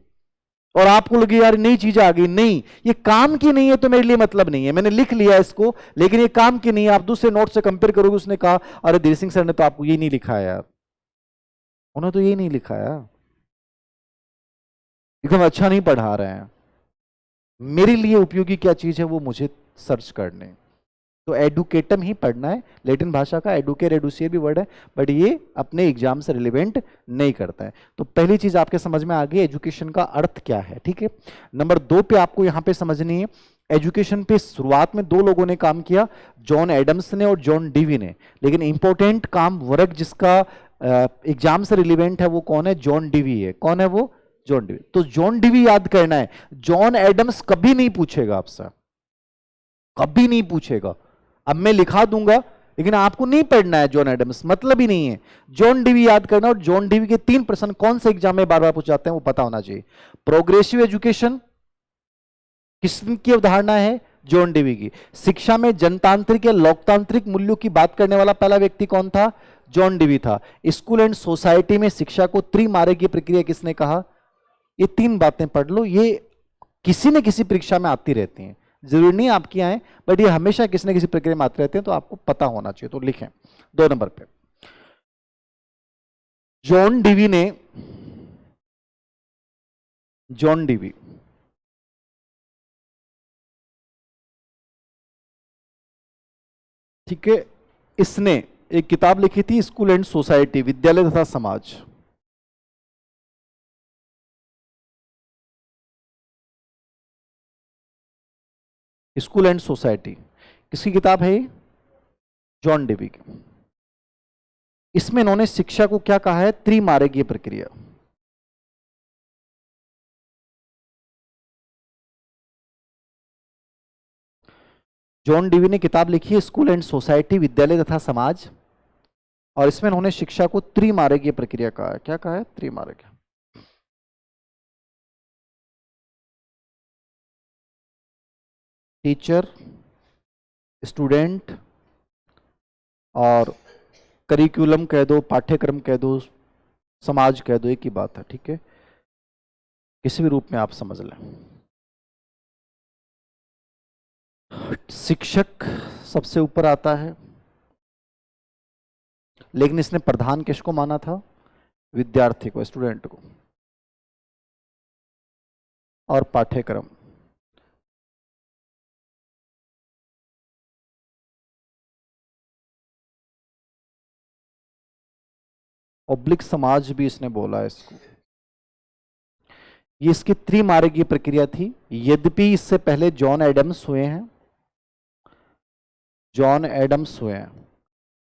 और आपको लगे यार नई चीज आ गई, नहीं, ये काम की नहीं है तो मेरे लिए मतलब नहीं है, मैंने लिख लिया इसको, लेकिन ये काम की नहीं है। आप दूसरे नोट से कंपेयर करोगे, उसने कहा अरे धीर सिंह सर ने तो आपको ये नहीं लिखा है यार, उन्होंने तो ये नहीं लिखा है, एकदम अच्छा नहीं पढ़ा रहे हैं। मेरे लिए उपयोगी क्या चीज है वो मुझे सर्च करने, तो एडुकेटम ही पढ़ना है। लैटिन भाषा का एडुकेर एडुसियर भी वर्ड है, बट ये अपने एग्जाम से रिलेवेंट नहीं करता है। तो पहली चीज आपके समझ में आ गई एजुकेशन का अर्थ क्या है, ठीक है। नंबर 2 पे आपको यहां पे समझनी है, एजुकेशन पे शुरुआत में 2 लोगों ने काम किया, जॉन एडम्स ने और जॉन डीवी ने, लेकिन इंपॉर्टेंट काम वर्क जिसका एग्जाम से रिलेवेंट है वो कौन है, जॉन डीवी है। कौन है वो, जॉन डीवी। तो जॉन डीवी याद करना है, जॉन एडम्स कभी नहीं पूछेगा आपसे, कभी नहीं पूछेगा। अब मैं लिखा दूंगा, लेकिन आपको नहीं पढ़ना है जॉन एडम्स, मतलब ही नहीं है। जॉन डीवी याद करना, और जॉन डीवी के 3 प्रश्न कौन से एग्जाम में बार बार पूछ जाते हैं वो पता होना चाहिए। प्रोग्रेसिव एजुकेशन किसकी अवधारणा है, जॉन डीवी की। शिक्षा में जनतांत्रिक या लोकतांत्रिक मूल्यों की बात करने वाला पहला व्यक्ति कौन था, जॉन डीवी था। स्कूल एंड सोसाइटी में शिक्षा को त्रिमार्ग की प्रक्रिया किसने कहा। ये 3 बातें पढ़ लो, ये किसी न किसी परीक्षा में आती रहती हैं, जरूरी नहीं आपकी आए, बट ये हमेशा किसी न किसी प्रक्रिया में आते रहते हैं, तो आपको पता होना चाहिए। तो लिखें 2 नंबर पे, जॉन डीवी ने, जॉन डीवी ठीक है, इसने एक किताब लिखी थी स्कूल एंड सोसाइटी, विद्यालय तथा समाज। स्कूल एंड सोसाइटी किसकी किताब है, जॉन डीवी की। इसमें इन्होंने शिक्षा को क्या कहा है, त्रिमार्गीय प्रक्रिया। जॉन डीवी ने किताब लिखी है स्कूल एंड सोसाइटी, विद्यालय तथा समाज, और इसमें उन्होंने शिक्षा को त्रिमार्गीय प्रक्रिया कहा है। क्या कहा है, त्रिमार्ग। टीचर, स्टूडेंट, और करिकुलम कह दो, पाठ्यक्रम कह दो, समाज कह दो, एक ही बात है, ठीक है, किसी भी रूप में आप समझ लें। शिक्षक सबसे ऊपर आता है, लेकिन इसने प्रधान किसको माना था, विद्यार्थी को, स्टूडेंट को, और पाठ्यक्रम। ऑब्लिक समाज भी इसने बोला है इसको। ये इसकी त्रिमार्गीय प्रक्रिया थी। यद्यपि इससे पहले जॉन एडम्स हुए हैं, जॉन एडम्स हुए हैं,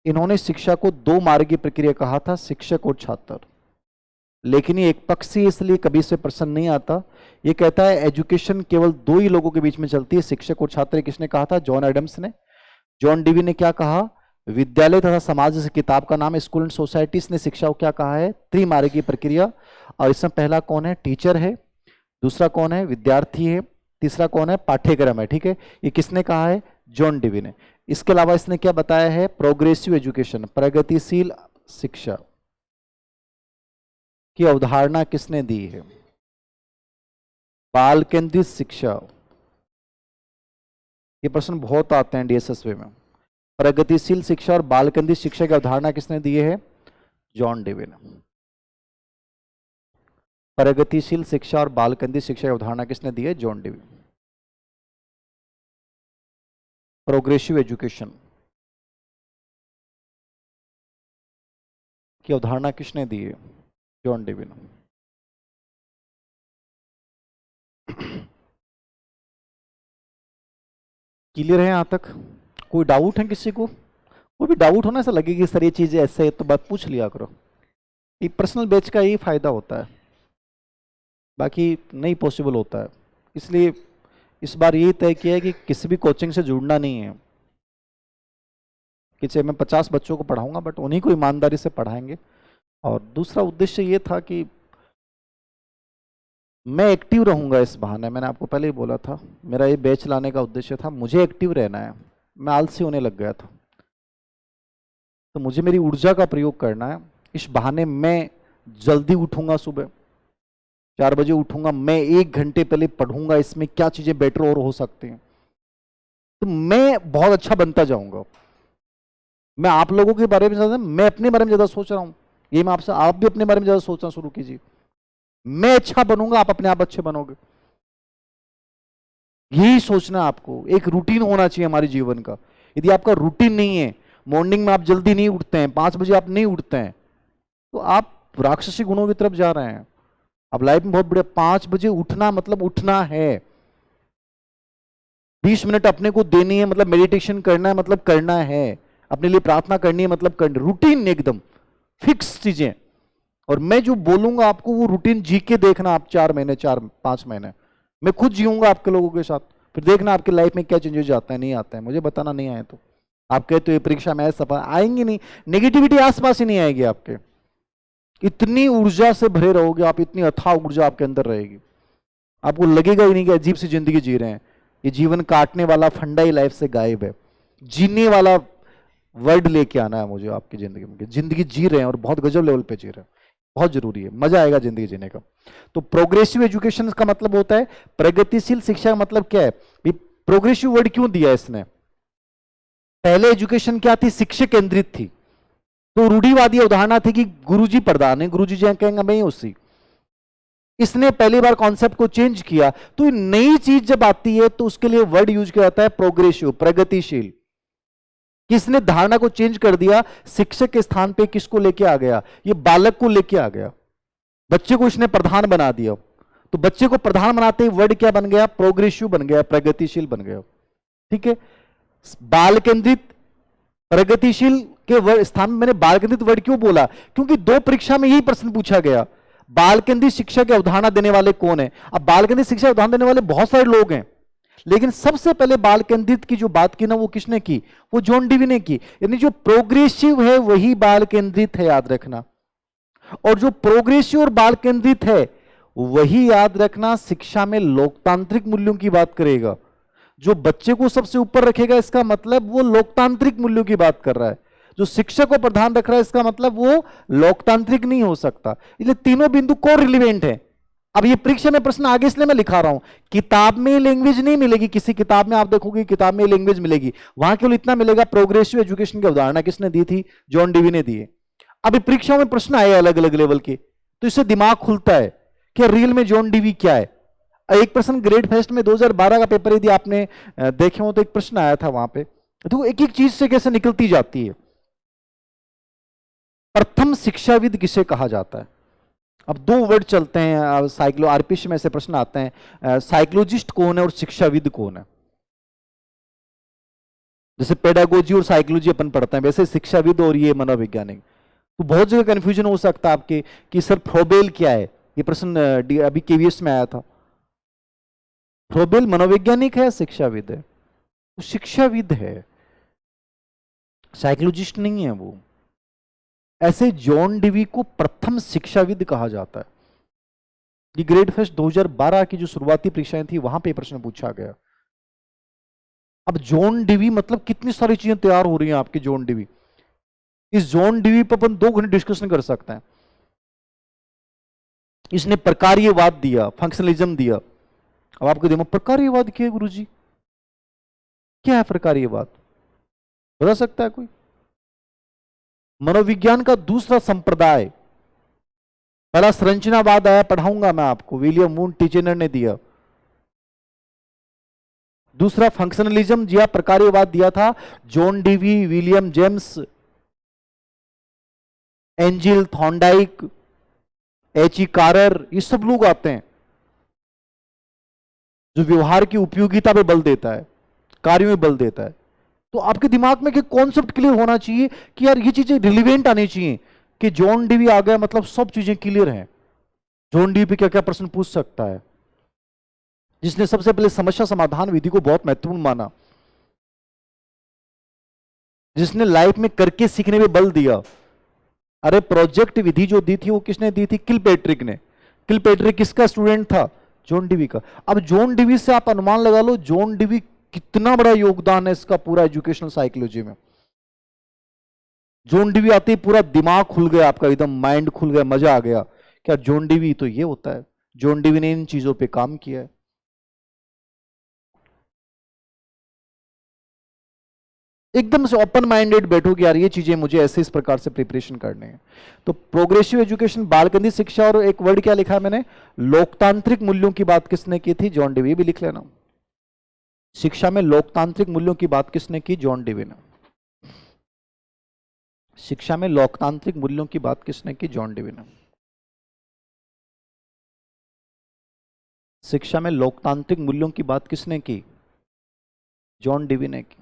इन्होंने शिक्षा को दो मार्गीय प्रक्रिया कहा था, शिक्षक और छात्र। लेकिन ये एक पक्षी, इसलिए कभी से प्रश्न नहीं आता। ये कहता है एजुकेशन केवल दो ही लोगों के बीच में चलती है, शिक्षक और छात्र। किसने कहा था? जॉन एडम्स ने। जॉन डीवी ने क्या कहा? विद्यालय तथा समाज, जैसे किताब का नाम है स्कूल एंड सोसाइटी। इसने शिक्षा को क्या कहा है? त्रिमार्गीय प्रक्रिया। और इसमें पहला कौन है? टीचर है। दूसरा कौन है? विद्यार्थी है। तीसरा कौन है? पाठ्यक्रम है। ठीक है, ये किसने कहा है? जॉन डीवी ने। इसके अलावा इसने क्या बताया है? प्रोग्रेसिव एजुकेशन, प्रगतिशील शिक्षा की अवधारणा किसने दी है? बाल केंद्रित शिक्षा। ये प्रश्न बहुत आते हैं डीएसएसबी में। प्रगतिशील शिक्षा और बाल केंद्रित शिक्षा की अवधारणा किसने दी है? जॉन डीवी ने। प्रगतिशील शिक्षा और बाल केंद्रित शिक्षा की अवधारणा किसने दी है? John Dewey. प्रोग्रेसिव एजुकेशन की अवधारणा किसने दी है? जॉन डीवी ने। क्लियर है यहां तक? कोई डाउट है किसी को? कोई भी डाउट होना, ऐसा लगे कि सर ये चीजें ऐसे है, तो बात पूछ लिया करो। ये पर्सनल बैच का यही फायदा होता है, बाकी नहीं पॉसिबल होता है। इसलिए इस बार यही तय किया है कि किसी भी कोचिंग से जुड़ना नहीं है, कि चाहे मैं 50 बच्चों को पढ़ाऊंगा, बट उन्हीं को ईमानदारी से पढ़ाएंगे। और दूसरा उद्देश्य ये था कि मैं एक्टिव रहूंगा इस बहाने। मैंने आपको पहले ही बोला था, मेरा ये बैच लाने का उद्देश्य था, मुझे एक्टिव रहना है। मैं आलसी होने लग गया था, तो मुझे मेरी ऊर्जा का प्रयोग करना है। इस बहाने मैं जल्दी उठूंगा, सुबह 4 बजे उठूंगा, मैं 1 घंटे पहले पढ़ूंगा इसमें क्या चीजें बेटर और हो सकती हैं, तो मैं बहुत अच्छा बनता जाऊंगा। मैं आप लोगों के बारे में ज्यादा, मैं अपने बारे में ज्यादा सोच रहा हूं। ये मैं आपसे, आप भी अपने बारे में ज्यादा सोचना शुरू कीजिए। मैं अच्छा बनूंगा, आप अपने आप अच्छे बनोगे। यही सोचना आपको। एक रूटीन होना चाहिए हमारे जीवन का। यदि आपका रूटीन नहीं है, मॉर्निंग में आप जल्दी नहीं उठते हैं, 5 बजे आप नहीं उठते हैं, तो आप राक्षसी गुणों की तरफ जा रहे हैं। अब लाइफ में बहुत बड़े 5 बजे उठना मतलब उठना है। 20 मिनट अपने को देनी है मतलब मेडिटेशन करना है, मतलब करना है। अपने लिए प्रार्थना करनी है मतलब करनी। रूटीन एकदम फिक्स चीजें। और मैं जो बोलूंगा आपको वो रूटीन जी के देखना आप 4 महीने, 4-5 महीने। मैं खुद जीऊंगा आपके लोगों के साथ, फिर देखना आपके लाइफ में क्या चेंजेस आता है नहीं आता है। मुझे बताना, नहीं आए तो आप कहते हो ये परीक्षा में सफल आएंगे नहीं, नेगेटिविटी आसपास ही नहीं आएगी आपके। इतनी ऊर्जा से भरे रहोगे आप, इतनी अथाह ऊर्जा आपके अंदर रहेगी, आपको लगेगा ही नहीं कि अजीब सी जिंदगी जी रहे हैं। ये जीवन काटने वाला फंडा ही लाइफ से गायब है। जीने वाला वर्ड लेके आना है मुझे आपकी जिंदगी में। जिंदगी जी रहे हैं और बहुत गजब लेवल पे जी रहे हैं, बहुत जरूरी है, मजा आएगा जिंदगी जीने का। तो प्रोग्रेसिव एजुकेशन का मतलब होता है प्रगतिशील शिक्षा का मतलब क्या है? प्रोग्रेसिव वर्ड क्यों दिया इसने? पहले एजुकेशन क्या थी? शिक्षक केंद्रित थी। तो रूढ़िवादी अवधारणा थी कि गुरुजी प्रधान है, गुरुजी जो कहेंगे मैं ही उसी। इसने पहली बार कॉन्सेप्ट को चेंज किया। तो नई चीज जब आती है तो उसके लिए वर्ड यूज किया जाता है प्रोग्रेसिव, प्रगतिशील। किसने धारणा को चेंज कर दिया? शिक्षक के स्थान पे किसको लेके आ गया? ये बालक को लेके आ गया। बच्चे को इसने प्रधान बना दिया। तो बच्चे को प्रधान बनाते ही वर्ड क्या बन गया? प्रोग्रेसिव बन गया, प्रगतिशील बन गया। ठीक है, बाल केंद्रित प्रगतिशील के स्थान में मैंने बाल केंद्रित वर्ड क्यों बोला? क्योंकि 2 परीक्षा में यही प्रश्न पूछा गया, बाल केंद्रित शिक्षा की अवधारणा देने वाले कौन है? अब बाल केंद्रित शिक्षा की अवधारणा देने वाले बहुत सारे लोग हैं, लेकिन सबसे पहले बाल केंद्रित की जो बात की ना, वो किसने की? वो जॉन डीवी ने की। यानी जो प्रोग्रेसिव है वही बाल केंद्रित है, याद रखना। और जो प्रोग्रेसिव और बाल केंद्रित है वही, याद रखना, शिक्षा में लोकतांत्रिक मूल्यों की बात करेगा। जो बच्चे को सबसे ऊपर रखेगा इसका मतलब वो लोकतांत्रिक मूल्यों की बात कर रहा है। जो शिक्षक को प्रधान रख रहा है इसका मतलब वो लोकतांत्रिक नहीं हो सकता। इसलिए तीनों बिंदु को रिलेवेंट है। अब ये परीक्षा में प्रश्न आगे इसलिए मैं लिखा रहा हूं, किताब में लैंग्वेज नहीं मिलेगी। किसी किताब में आप देखोगे किताब में लैंग्वेज मिलेगी, वहां केवल इतना मिलेगा प्रोग्रेसिव एजुकेशन की अवधारणा किसने दी थी? जॉन डीवी ने दी है। अभी परीक्षाओं में प्रश्न आए अलग अलग लेवल के, तो इससे दिमाग खुलता है कि रियल में जॉन डीवी क्या है। एक प्रश्न ग्रेड फेस्ट में 2012 का पेपर यदि आपने देखे हो तो एक प्रश्न आया था वहां पे, तो एक एक चीज से कैसे निकलती जाती है। प्रथम शिक्षाविद किसे कहा जाता है? अब दो वर्ड चलते हैं साइक्लो आरपीसी में, ऐसे प्रश्न आते हैं साइकोलॉजिस्ट कौन है और शिक्षाविद कौन है। जैसे पेडागोजी और साइकोलॉजी अपन पढ़ते हैं, वैसे शिक्षाविद और ये मनोवैज्ञानिक। तो बहुत जगह कंफ्यूजन हो सकता है आपके कि सर फ्रोबेल क्या है। ये प्रश्न अभी केवीएस में आया था। फ्रोबेल मनोवैज्ञानिक है, शिक्षाविद है? तो शिक्षाविद है, साइकोलॉजिस्ट नहीं है वो। ऐसे जॉन डीवी को प्रथम शिक्षाविद कहा जाता है। ये ग्रेड फर्स्ट 2012 की जो शुरुआती परीक्षाएं थी वहां पे प्रश्न पूछा गया। अब जॉन डीवी मतलब कितनी सारी चीजें तैयार हो रही हैं आपकी जॉन डीवी। इस जॉन डीवी पर अपन 2 घंटे डिस्कशन कर सकते हैं। इसने प्रकार्यवाद दिया, फंक्शनलिज्म दिया। अब आपको दिमाग प्रकार्यवाद क्या है गुरुजी, क्या है प्रकार्यवाद, बता सकता है कोई? मनोविज्ञान का दूसरा संप्रदाय, पहला संरचनावाद आया, पढ़ाऊंगा मैं आपको, विलियम वुंड टीचेनर ने दिया। दूसरा फंक्शनलिज्म या प्रकार्यवाद दिया था John Dewey, William James, Angell Thorndike, H E Carr, ये सब लोग आते हैं जो व्यवहार की उपयोगिता पे बल देता है, कार्यों में बल देता है। तो आपके दिमाग में कॉन्सेप्ट क्लियर होना चाहिए कि यार ये चीजें रिलीवेंट आनी चाहिए कि जॉन डीवी आ गया मतलब सब चीजें क्लियर हैं। जॉन डीवी पे क्या क्या प्रश्न पूछ सकता है, जिसने सबसे पहले समस्या समाधान विधि को बहुत महत्वपूर्ण माना, जिसने लाइफ में करके सीखने में बल दिया। अरे प्रोजेक्ट विधि जो दी थी वो किसने दी थी? किलपैट्रिक ने। किलपैट्रिक किसका स्टूडेंट था? जॉन डीवी का। अब जॉन डीवी से आप अनुमान लगा लो जॉन डीवी कितना बड़ा योगदान है इसका पूरा एजुकेशनल साइकोलॉजी में। जॉन डीवी आते ही पूरा दिमाग खुल गया आपका, एकदम माइंड खुल गया, मजा आ गया। क्या जॉन डीवी तो ये होता है, जॉन डीवी ने इन चीजों पे काम किया है। एकदम से ओपन माइंडेड बैठोगे यार ये चीजें मुझे ऐसे इस प्रकार से प्रिपरेशन करने हैं। तो प्रोग्रेसिव एजुकेशन, बालकेंद्रित शिक्षा, और एक वर्ड क्या लिखा है मैंने, लोकतांत्रिक मूल्यों की बात किसने की थी? John Dewey. भी लिख लेना, शिक्षा में लोकतांत्रिक मूल्यों की बात किसने की? जॉन डीवी ने। शिक्षा में लोकतांत्रिक मूल्यों की बात किसने की? जॉन डीवी ने। शिक्षा में लोकतांत्रिक मूल्यों की बात किसने की? जॉन डीवी ने की।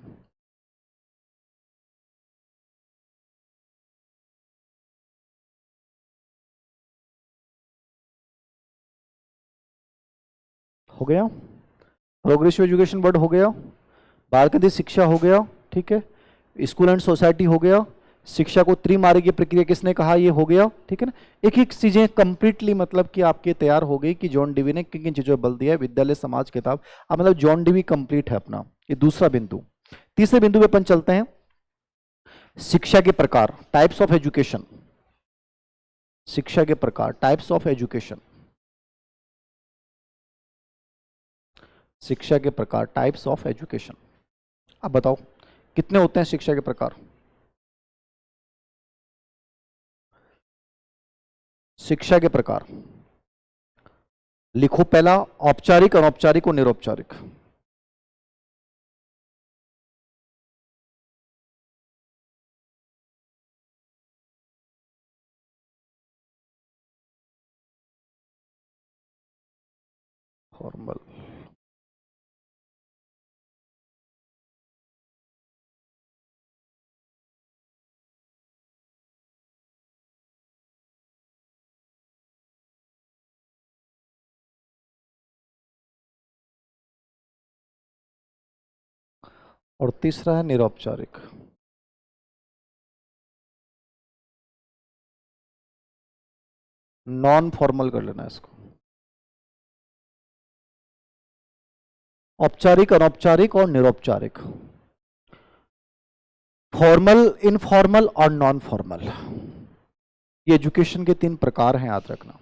हो गया, प्रोग्रेसिव एजुकेशन वर्ड हो गया, बालकेंद्रित शिक्षा हो गया, ठीक है, स्कूल एंड सोसाइटी हो गया, शिक्षा को त्रिमार्गीय प्रक्रिया किसने कहा? ये हो गया, ठीक है ना। एक एक चीजें कंप्लीटली मतलब कि आपके तैयार हो गई कि जॉन डीवी ने किन किन चीजों पर बल दिया है। विद्यालय समाज किताब, अब मतलब जॉन डीवी कंप्लीट है अपना। ये दूसरा बिंदु। तीसरे बिंदु पे अपन चलते हैं, शिक्षा के प्रकार, टाइप्स ऑफ एजुकेशन। शिक्षा के प्रकार, टाइप्स ऑफ एजुकेशन। शिक्षा के प्रकार, टाइप्स ऑफ एजुकेशन। अब बताओ कितने होते हैं शिक्षा के प्रकार? शिक्षा के प्रकार लिखो पहला, औपचारिक, अनौपचारिक और निरौपचारिक। फॉर्मल, और तीसरा है निरौपचारिक। नॉन फॉर्मल कर लेना इसको। औपचारिक, अनौपचारिक और निरौपचारिक। फॉर्मल, इनफॉर्मल और नॉन फॉर्मल, ये एजुकेशन के 3 प्रकार हैं, याद रखना।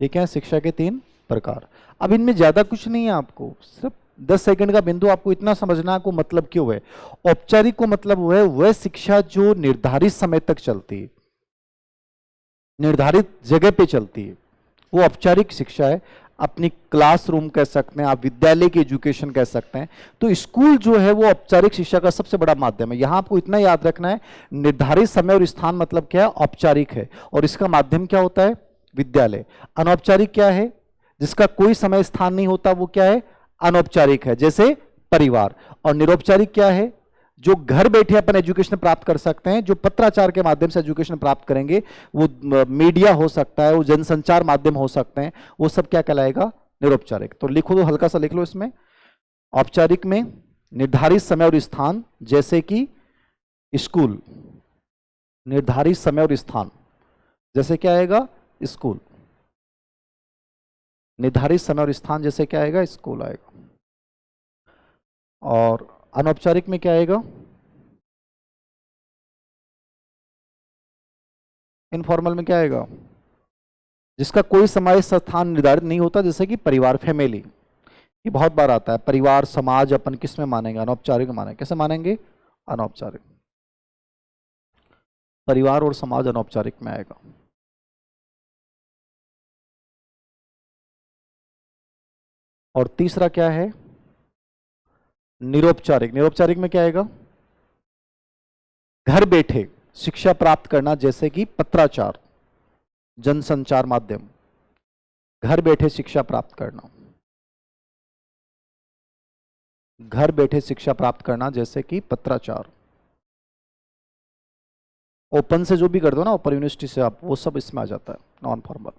ठीक है, शिक्षा के 3 प्रकार। अब इनमें ज्यादा कुछ नहीं है, आपको सिर्फ 10 सेकंड का बिंदु आपको इतना समझना को मतलब क्यों है। औपचारिक को मतलब वह शिक्षा जो निर्धारित समय तक चलती है, निर्धारित जगह पे चलती है, वो औपचारिक शिक्षा है। अपनी क्लासरूम कह सकते हैं, आप विद्यालय की एजुकेशन कह सकते हैं। तो स्कूल जो है वो औपचारिक शिक्षा का सबसे बड़ा माध्यम है। यहां आपको इतना याद रखना है, निर्धारित समय और स्थान मतलब क्या है, औपचारिक है, और इसका माध्यम क्या होता है, विद्यालय। अनौपचारिक क्या है, जिसका कोई समय स्थान नहीं होता, वो क्या है, अनौपचारिक है, जैसे परिवार। और निरौपचारिक क्या है, जो घर बैठे अपन एजुकेशन प्राप्त कर सकते हैं, जो पत्राचार के माध्यम से एजुकेशन प्राप्त करेंगे, वो मीडिया हो सकता है, वो जनसंचार माध्यम हो सकते हैं, वो सब क्या कहलाएगा, निरौपचारिक। तो लिखो, तो हल्का सा लिख लो इसमें, औपचारिक में निर्धारित समय और स्थान, जैसे कि स्कूल, निर्धारित समय और स्थान, जैसे क्या आएगा, स्कूल, निर्धारित समय और स्थान जैसे क्या आएगा, स्कूल आएगा। और अनौपचारिक में क्या आएगा, इनफॉर्मल में क्या आएगा, जिसका कोई समय स्थान निर्धारित नहीं होता, जैसे कि परिवार, फैमिली। ये बहुत बार आता है, परिवार समाज अपन किस में मानेंगे, अनौपचारिक में मानेंगे। कैसे मानेंगे, अनौपचारिक। परिवार और समाज अनौपचारिक में आएगा। और तीसरा क्या है, निरौपचारिक। निरौपचारिक में क्या आएगा, घर बैठे शिक्षा प्राप्त करना, जैसे कि पत्राचार, जनसंचार माध्यम, घर बैठे शिक्षा प्राप्त करना, घर बैठे शिक्षा प्राप्त करना, जैसे कि पत्राचार। ओपन से जो भी कर दो ना, ओपन यूनिवर्सिटी से आप, वो सब इसमें आ जाता है, नॉन फॉर्मल।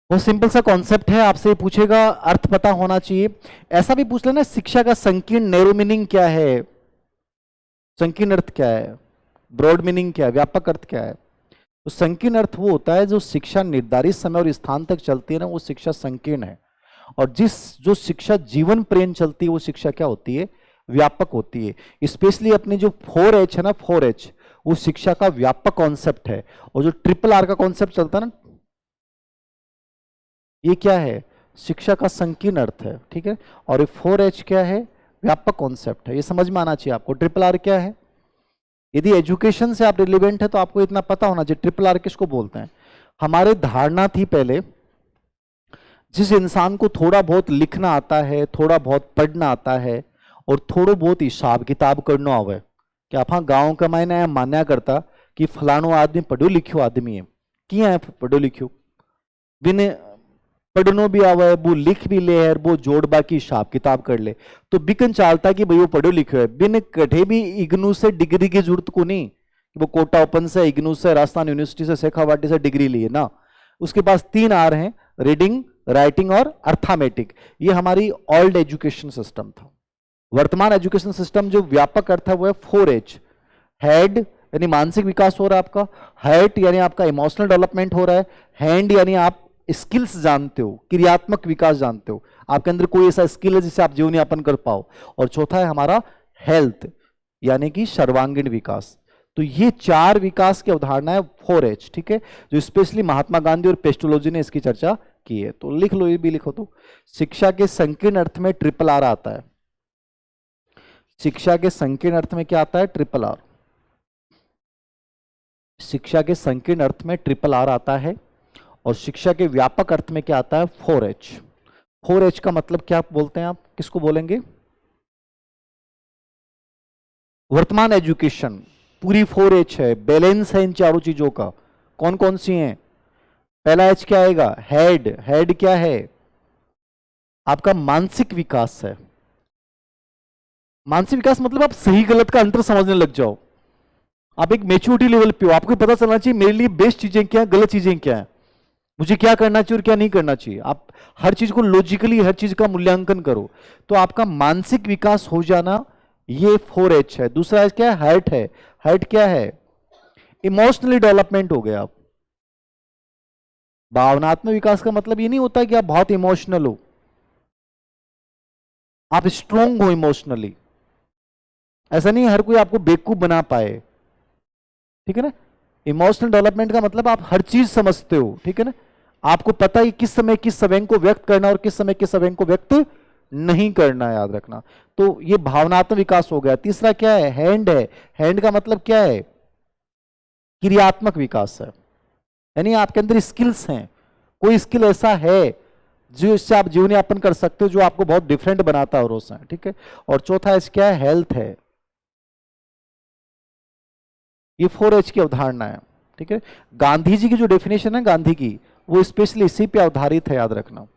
वो सिंपल सा कॉन्सेप्ट है, आपसे पूछेगा, अर्थ पता होना चाहिए। ऐसा भी पूछ लेना, शिक्षा का संकीर्ण नैरो मीनिंग क्या है, संकीर्ण अर्थ क्या है, ब्रॉड मीनिंग क्या है, व्यापक अर्थ क्या है। तो संकीर्ण अर्थ वो होता है जो शिक्षा निर्धारित समय और स्थान तक चलती है ना, वो शिक्षा संकीर्ण है। और जो शिक्षा जीवन पर्यंत चलती है, वो शिक्षा क्या होती है, व्यापक होती है। स्पेशली अपनी जो 4H है ना, 4H, वो शिक्षा का व्यापक कॉन्सेप्ट है। और जो RRR का कॉन्सेप्ट चलता है ना, ये क्या है, शिक्षा का संकीर्ण अर्थ है, ठीक है। और ये 4H क्या है, व्यापक कॉन्सेप्ट है। ये समझ में आना चाहिए आपको। RRR क्या है, यदि एजुकेशन से आप रिलेवेंट है तो आपको इतना पता होना चाहिए। RRR किसको बोलते हैं, हमारे धारणा थी पहले, जिस इंसान को थोड़ा बहुत लिखना आता है, थोड़ा बहुत पढ़ना आता है, और थोड़ा बहुत हिसाब किताब करना आवे, कि आप गाँव का मायने मान्या करता कि फलानो आदमी पढ़ो लिखो आदमी है, किया है पढ़ो लिखो, बिन पढ़नो भी आवे, वो लिख भी ले है, वो जोड़ बाकी हिसाब किताब कर ले, तो बिकन चालता कि भाई वो पढ़ो लिखो है। बिन कठे भी इग्नू से डिग्री की जरूरत को नहीं, वो कोटा ओपन से, इग्नू से, राजस्थान यूनिवर्सिटी से, शेखावाटी से डिग्री लिए ना, उसके पास 3 R हैं, रीडिंग, राइटिंग और अर्थमेटिक। ये हमारी ओल्ड एजुकेशन सिस्टम था। वर्तमान एजुकेशन सिस्टम जो व्यापक अर्थ है वो है 4H। हेड यानी मानसिक विकास हो रहा है आपका, हार्ट यानी आपका इमोशनल डेवलपमेंट हो रहा है, हैंड यानी आप स्किल्स जानते हो, क्रियात्मक विकास जानते हो, आपके अंदर कोई ऐसा स्किल है जिससे आप जीवन यापन कर पाओ। और चौथा है हमारा हेल्थ, यानी कि सर्वांगीण विकास। तो ये 4 विकास की अवधारणा है 4H, ठीक है, जो स्पेशली महात्मा गांधी और पेस्टोलॉजी ने इसकी चर्चा की है। तो लिख लो, ये भी लिखो। तो शिक्षा के संकीर्ण अर्थ में RRR आता है। शिक्षा के संकीर्ण अर्थ में क्या आता है, RRR। शिक्षा के संकीर्ण अर्थ में RRR आता है। और शिक्षा के व्यापक अर्थ में क्या आता है, 4H। 4H का मतलब क्या बोलते हैं आप, किसको बोलेंगे, वर्तमान एजुकेशन पूरी 4H है, बैलेंस है इन चारों चीजों का। कौन कौन सी हैं, पहला H क्या आएगा, हेड। हेड क्या है, आपका मानसिक विकास है। मानसिक विकास मतलब आप सही गलत का अंतर समझने लग जाओ, आप एक मेच्योरिटी लेवल पे हो, आपको पता चलना चाहिए मेरे लिए बेस्ट चीजें क्या है, गलत चीजें क्या है, मुझे क्या करना चाहिए और क्या नहीं करना चाहिए। आप हर चीज को लॉजिकली, हर चीज का मूल्यांकन करो, तो आपका मानसिक विकास हो जाना, ये 4H है। दूसरा क्या है, हार्ट है। हार्ट क्या है, इमोशनली डेवलपमेंट हो गया आप। भावनात्मक विकास का मतलब ये नहीं होता कि आप बहुत इमोशनल हो, आप स्ट्रोंग हो इमोशनली। ऐसा नहीं हर कोई आपको बेवकूफ बना पाए, ठीक है ना। इमोशनल डेवलपमेंट का मतलब आप हर चीज समझते हो, ठीक है ना, आपको पता है किस समय किस संवेग को व्यक्त करना और किस समय किस संवेग को व्यक्त नहीं करना, याद रखना। तो ये भावनात्मक विकास हो गया। तीसरा क्या है, हैंड है। हैंड का मतलब क्या है, क्रियात्मक विकास है, यानी आपके अंदर स्किल्स हैं, कोई स्किल ऐसा है जो इससे आप जीवन यापन कर सकते हो, जो आपको बहुत डिफरेंट बनाता है औरों से, ठीक है। और चौथा इस क्या है, हेल्थ है। ये 4H की अवधारणा है, ठीक है। गांधी जी की जो डेफिनेशन है गांधी की, वो स्पेशली इसी पे आधारित है, याद रखना।